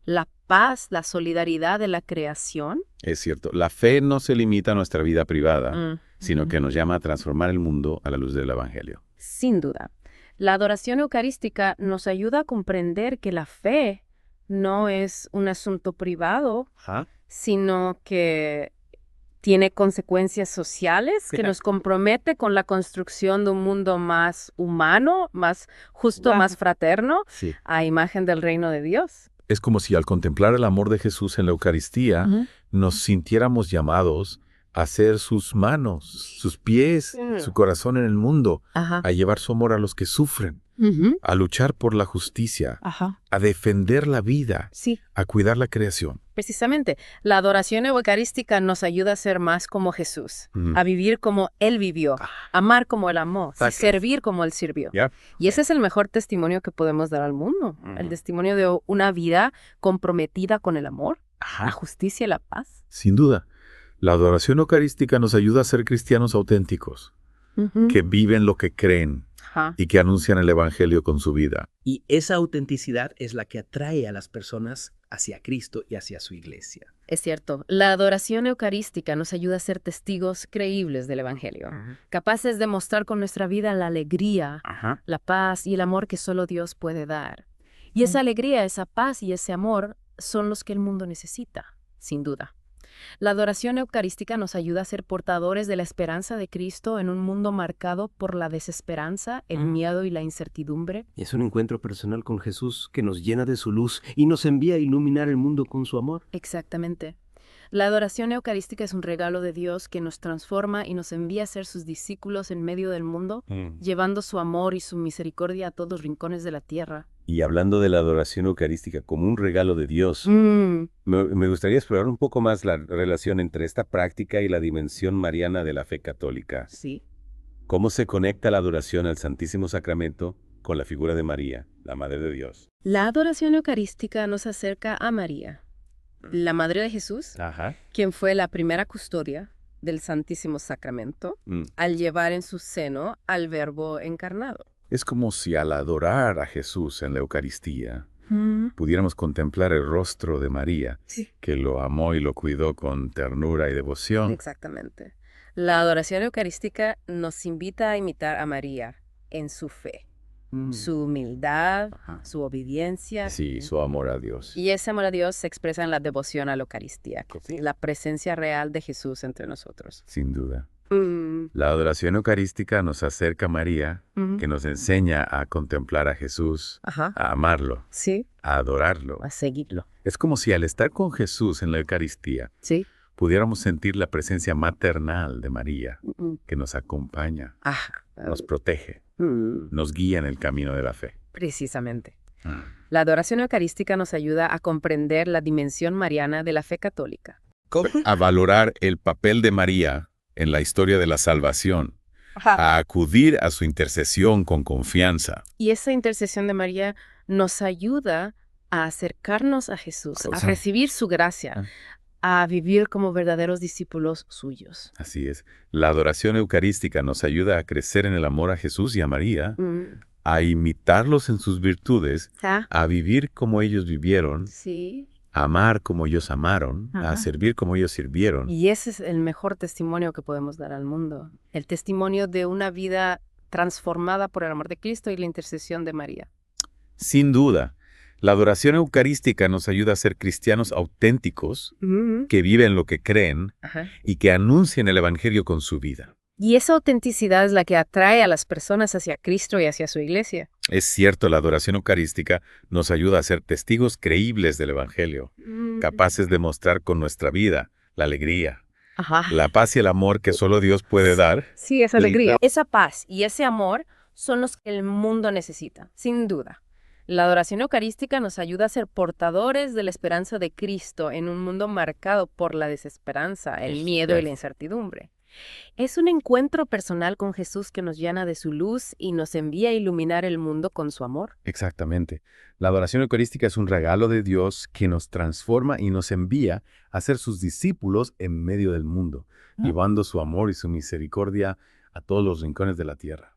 la paz, la solidaridad de la creación. Es cierto, la fe no se limita a nuestra vida privada, sino que nos llama a transformar el mundo a la luz del Evangelio. Sin duda. La adoración eucarística nos ayuda a comprender que la fe no es un asunto privado, sino que tiene consecuencias sociales, que nos compromete con la construcción de un mundo más humano, más justo, más fraterno, a imagen del reino de Dios. Es como si al contemplar el amor de Jesús en la Eucaristía, nos sintiéramos llamados a ser sus manos, sus pies, su corazón en el mundo, a llevar su amor a los que sufren, a luchar por la justicia, a defender la vida, a cuidar la creación. Precisamente, la adoración eucarística nos ayuda a ser más como Jesús, a vivir como Él vivió, amar como Él amó, y servir como Él sirvió. Y ese es el mejor testimonio que podemos dar al mundo, el testimonio de una vida comprometida con el amor, la justicia y la paz. Sin duda, la adoración eucarística nos ayuda a ser cristianos auténticos, que viven lo que creen y que anuncian el Evangelio con su vida. Y esa autenticidad es la que atrae a las personas hacia Cristo y hacia su iglesia. Es cierto, la adoración eucarística nos ayuda a ser testigos creíbles del Evangelio, capaces de mostrar con nuestra vida la alegría, la paz y el amor que solo Dios puede dar. Y esa alegría, esa paz y ese amor son los que el mundo necesita, sin duda. La adoración eucarística nos ayuda a ser portadores de la esperanza de Cristo en un mundo marcado por la desesperanza, el miedo y la incertidumbre. Es un encuentro personal con Jesús que nos llena de su luz y nos envía a iluminar el mundo con su amor. Exactamente. La adoración eucarística es un regalo de Dios que nos transforma y nos envía a ser sus discípulos en medio del mundo, llevando su amor y su misericordia a todos los rincones de la tierra. Y hablando de la adoración eucarística como un regalo de Dios, me gustaría explorar un poco más la relación entre esta práctica y la dimensión mariana de la fe católica. ¿Cómo se conecta la adoración al Santísimo Sacramento con la figura de María, la Madre de Dios? La adoración eucarística nos acerca a María, la Madre de Jesús, quien fue la primera custodia del Santísimo Sacramento, al llevar en su seno al Verbo encarnado. Es como si al adorar a Jesús en la Eucaristía, pudiéramos contemplar el rostro de María, que lo amó y lo cuidó con ternura y devoción. Exactamente. La adoración eucarística nos invita a imitar a María en su fe, su humildad, su obediencia. Sí, su amor a Dios. Y ese amor a Dios se expresa en la devoción a la Eucaristía, que es la presencia real de Jesús entre nosotros. Sin duda. La adoración eucarística nos acerca a María, que nos enseña a contemplar a Jesús, a amarlo, a adorarlo, a seguirlo. Es como si al estar con Jesús en la Eucaristía, pudiéramos sentir la presencia maternal de María, que nos acompaña, nos protege, nos guía en el camino de la fe. Precisamente. La adoración eucarística nos ayuda a comprender la dimensión mariana de la fe católica. A valorar el papel de María en la historia de la salvación, a acudir a su intercesión con confianza. Y esa intercesión de María nos ayuda a acercarnos a Jesús, a recibir su gracia, a vivir como verdaderos discípulos suyos. Así es. La adoración eucarística nos ayuda a crecer en el amor a Jesús y a María, a imitarlos en sus virtudes, a vivir como ellos vivieron, a amar como ellos amaron, a servir como ellos sirvieron. Y ese es el mejor testimonio que podemos dar al mundo. El testimonio de una vida transformada por el amor de Cristo y la intercesión de María. Sin duda. La adoración eucarística nos ayuda a ser cristianos auténticos, que viven lo que creen y que anuncian el Evangelio con su vida. Y esa autenticidad es la que atrae a las personas hacia Cristo y hacia su iglesia. Es cierto, la adoración eucarística nos ayuda a ser testigos creíbles del Evangelio, capaces de mostrar con nuestra vida la alegría, la paz y el amor que solo Dios puede dar. Sí, esa alegría. Esa paz y ese amor son los que el mundo necesita, sin duda. La adoración eucarística nos ayuda a ser portadores de la esperanza de Cristo en un mundo marcado por la desesperanza, el miedo y la incertidumbre. Es un encuentro personal con Jesús que nos llena de su luz y nos envía a iluminar el mundo con su amor. Exactamente. La adoración eucarística es un regalo de Dios que nos transforma y nos envía a ser sus discípulos en medio del mundo, llevando su amor y su misericordia a todos los rincones de la tierra.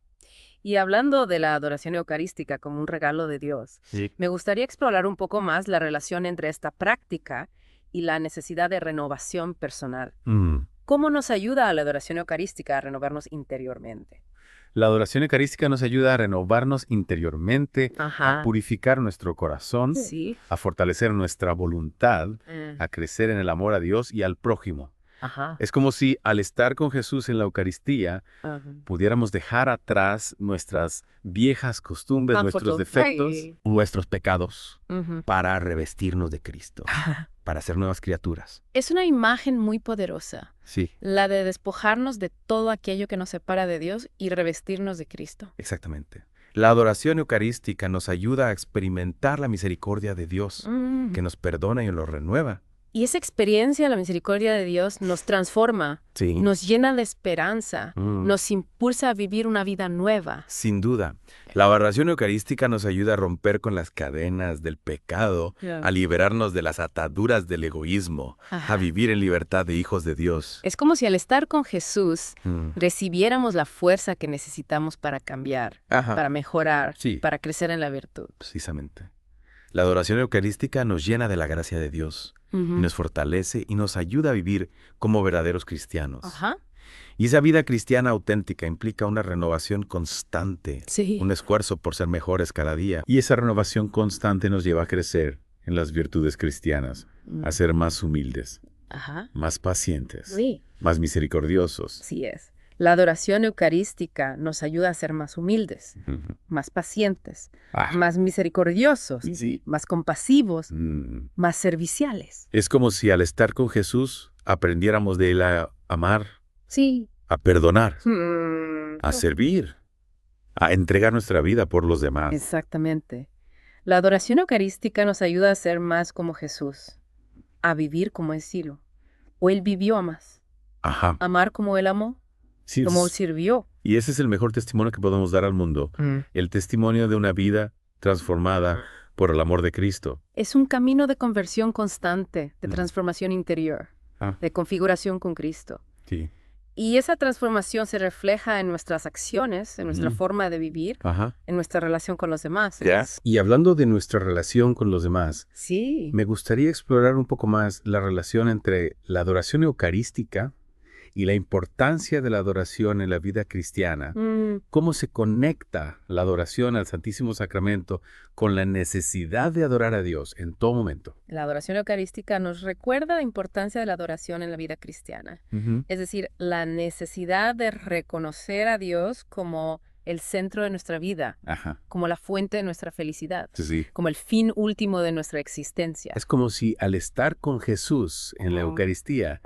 Y hablando de la adoración eucarística como un regalo de Dios, me gustaría explorar un poco más la relación entre esta práctica y la necesidad de renovación personal. ¿Cómo nos ayuda a la adoración eucarística a renovarnos interiormente? La adoración eucarística nos ayuda a renovarnos interiormente, a purificar nuestro corazón, a fortalecer nuestra voluntad, a crecer en el amor a Dios y al prójimo. Es como si al estar con Jesús en la Eucaristía pudiéramos dejar atrás nuestras viejas costumbres, nuestros defectos, nuestros pecados, para revestirnos de Cristo, para ser nuevas criaturas. Es una imagen muy poderosa, la de despojarnos de todo aquello que nos separa de Dios y revestirnos de Cristo. Exactamente. La adoración eucarística nos ayuda a experimentar la misericordia de Dios, que nos perdona y nos renueva. Y esa experiencia, la misericordia de Dios, nos transforma, nos llena de esperanza, nos impulsa a vivir una vida nueva. Sin duda. La adoración eucarística nos ayuda a romper con las cadenas del pecado, a liberarnos de las ataduras del egoísmo, a vivir en libertad de hijos de Dios. Es como si al estar con Jesús recibiéramos la fuerza que necesitamos para cambiar, para mejorar, para crecer en la virtud. Precisamente. La adoración eucarística nos llena de la gracia de Dios. Nos fortalece y nos ayuda a vivir como verdaderos cristianos. Y esa vida cristiana auténtica implica una renovación constante, un esfuerzo por ser mejores cada día. Y esa renovación constante nos lleva a crecer en las virtudes cristianas, a ser más humildes, más pacientes, más misericordiosos. Así es. La adoración eucarística nos ayuda a ser más humildes, más pacientes, más misericordiosos, más compasivos, más serviciales. Es como si al estar con Jesús aprendiéramos de él a amar, a perdonar, a servir, a entregar nuestra vida por los demás. Exactamente. La adoración eucarística nos ayuda a ser más como Jesús, a vivir como Él sirvió, o Él vivió más, amar como Él amó. Como sirvió. Y ese es el mejor testimonio que podemos dar al mundo. El testimonio de una vida transformada por el amor de Cristo. Es un camino de conversión constante, de transformación interior, de configuración con Cristo. Y esa transformación se refleja en nuestras acciones, en nuestra forma de vivir, en nuestra relación con los demás. Y hablando de nuestra relación con los demás, me gustaría explorar un poco más la relación entre la adoración eucarística y la importancia de la adoración en la vida cristiana, cómo se conecta la adoración al Santísimo Sacramento con la necesidad de adorar a Dios en todo momento. La adoración eucarística nos recuerda la importancia de la adoración en la vida cristiana. Es decir, la necesidad de reconocer a Dios como el centro de nuestra vida, como la fuente de nuestra felicidad, como el fin último de nuestra existencia. Es como si al estar con Jesús en la Eucaristía,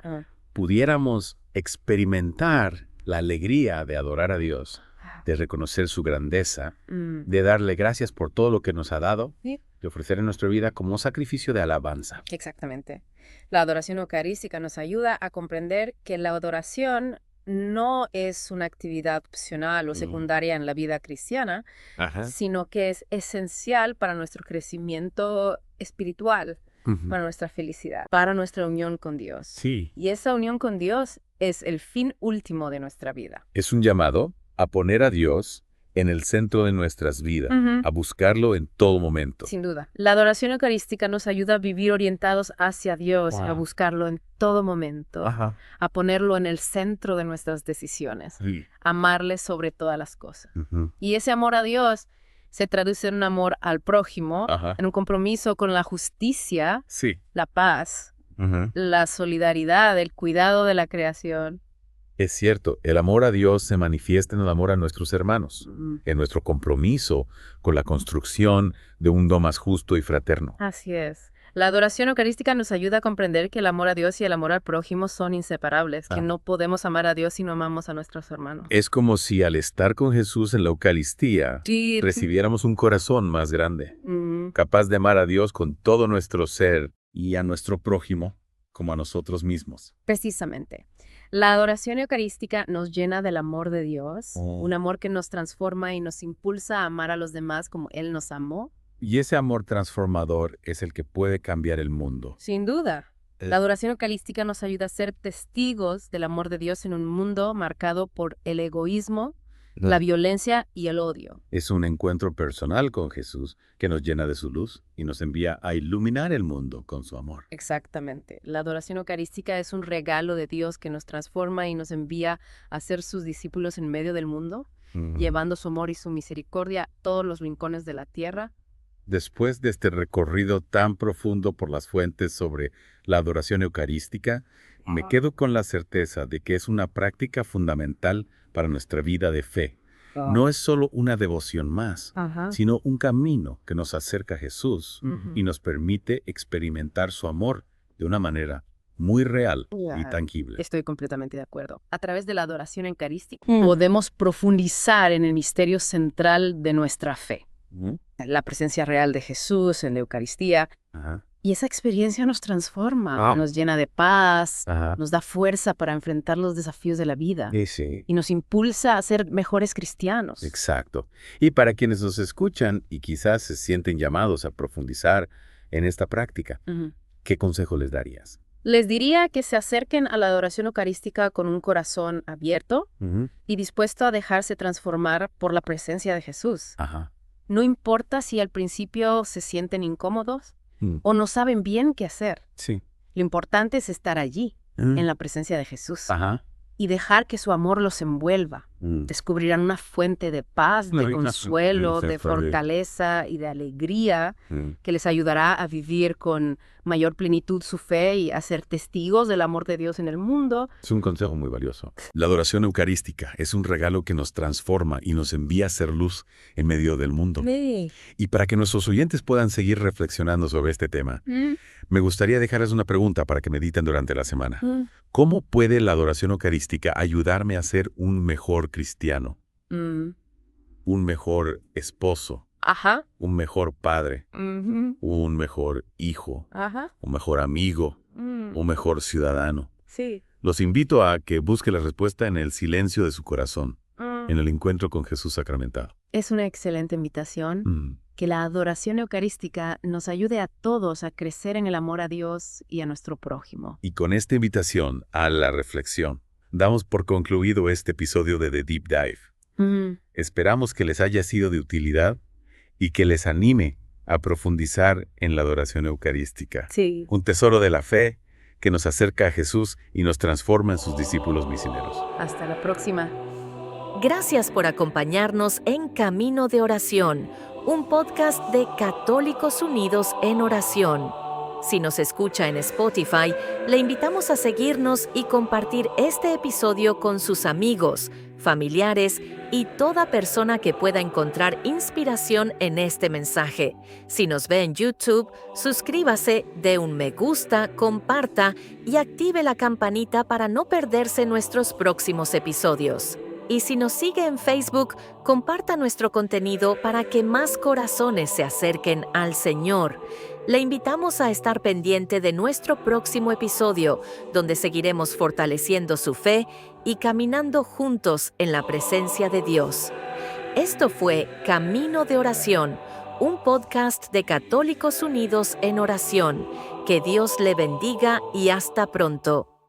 pudiéramos experimentar la alegría de adorar a Dios, de reconocer su grandeza, de darle gracias por todo lo que nos ha dado, de ofrecer en nuestra vida como un sacrificio de alabanza. Exactamente. La adoración eucarística nos ayuda a comprender que la adoración no es una actividad opcional o secundaria en la vida cristiana, sino que es esencial para nuestro crecimiento espiritual, para nuestra felicidad, para nuestra unión con Dios. Sí. Y esa unión con Dios es el fin último de nuestra vida. Es un llamado a poner a Dios en el centro de nuestras vidas, a buscarlo en todo momento. Sin duda. La adoración eucarística nos ayuda a vivir orientados hacia Dios, a buscarlo en todo momento, a ponerlo en el centro de nuestras decisiones, amarle sobre todas las cosas. Y ese amor a Dios se traduce en un amor al prójimo, en un compromiso con la justicia, la paz, la solidaridad, el cuidado de la creación. Es cierto, el amor a Dios se manifiesta en el amor a nuestros hermanos, en nuestro compromiso con la construcción de un mundo más justo y fraterno. Así es. La adoración eucarística nos ayuda a comprender que el amor a Dios y el amor al prójimo son inseparables, que no podemos amar a Dios si no amamos a nuestros hermanos. Es como si al estar con Jesús en la Eucaristía, recibiéramos un corazón más grande, capaz de amar a Dios con todo nuestro ser y a nuestro prójimo como a nosotros mismos. Precisamente. La adoración eucarística nos llena del amor de Dios, un amor que nos transforma y nos impulsa a amar a los demás como Él nos amó. Y ese amor transformador es el que puede cambiar el mundo. Sin duda. La adoración eucarística nos ayuda a ser testigos del amor de Dios en un mundo marcado por el egoísmo, la violencia y el odio. Es un encuentro personal con Jesús que nos llena de su luz y nos envía a iluminar el mundo con su amor. Exactamente. La adoración eucarística es un regalo de Dios que nos transforma y nos envía a ser sus discípulos en medio del mundo, llevando su amor y su misericordia a todos los rincones de la tierra. Después de este recorrido tan profundo por las fuentes sobre la adoración eucarística, me quedo con la certeza de que es una práctica fundamental para nuestra vida de fe. No es solo una devoción más, sino un camino que nos acerca a Jesús y nos permite experimentar su amor de una manera muy real y tangible. Estoy completamente de acuerdo. A través de la adoración eucarística podemos profundizar en el misterio central de nuestra fe. La presencia real de Jesús en la Eucaristía. Y esa experiencia nos transforma, nos llena de paz, nos da fuerza para enfrentar los desafíos de la vida y nos impulsa a ser mejores cristianos. Exacto. Y para quienes nos escuchan y quizás se sienten llamados a profundizar en esta práctica, ¿qué consejo les darías? Les diría que se acerquen a la adoración eucarística con un corazón abierto y dispuesto a dejarse transformar por la presencia de Jesús. No importa si al principio se sienten incómodos o no saben bien qué hacer. Lo importante es estar allí, en la presencia de Jesús, y dejar que su amor los envuelva. Descubrirán una fuente de paz, de consuelo, de fortaleza y de alegría que les ayudará a vivir con mayor plenitud su fe y a ser testigos del amor de Dios en el mundo. Es un consejo muy valioso. La adoración eucarística es un regalo que nos transforma y nos envía a ser luz en medio del mundo. Y para que nuestros oyentes puedan seguir reflexionando sobre este tema, me gustaría dejarles una pregunta para que mediten durante la semana. ¿Cómo puede la adoración eucarística ayudarme a ser un mejor cristiano? Un mejor esposo. Un mejor padre. Un mejor hijo. Un mejor amigo. Un mejor ciudadano. Los invito a que busquen la respuesta en el silencio de su corazón, en el encuentro con Jesús sacramentado. Es una excelente invitación. Que la adoración eucarística nos ayude a todos a crecer en el amor a Dios y a nuestro prójimo. Y con esta invitación a la reflexión, damos por concluido este episodio de The Deep Dive. Esperamos que les haya sido de utilidad y que les anime a profundizar en la adoración eucarística. Un tesoro de la fe que nos acerca a Jesús y nos transforma en sus discípulos misioneros. Hasta la próxima. Gracias por acompañarnos en Camino de Oración, un podcast de Católicos Unidos en Oración. Si nos escucha en Spotify, le invitamos a seguirnos y compartir este episodio con sus amigos, familiares y toda persona que pueda encontrar inspiración en este mensaje. Si nos ve en YouTube, suscríbase, dé un me gusta, comparta y active la campanita para no perderse nuestros próximos episodios. Y si nos sigue en Facebook, comparta nuestro contenido para que más corazones se acerquen al Señor. Le invitamos a estar pendiente de nuestro próximo episodio, donde seguiremos fortaleciendo su fe y caminando juntos en la presencia de Dios. Esto fue Camino de Oración, un podcast de Católicos Unidos en Oración. Que Dios le bendiga y hasta pronto.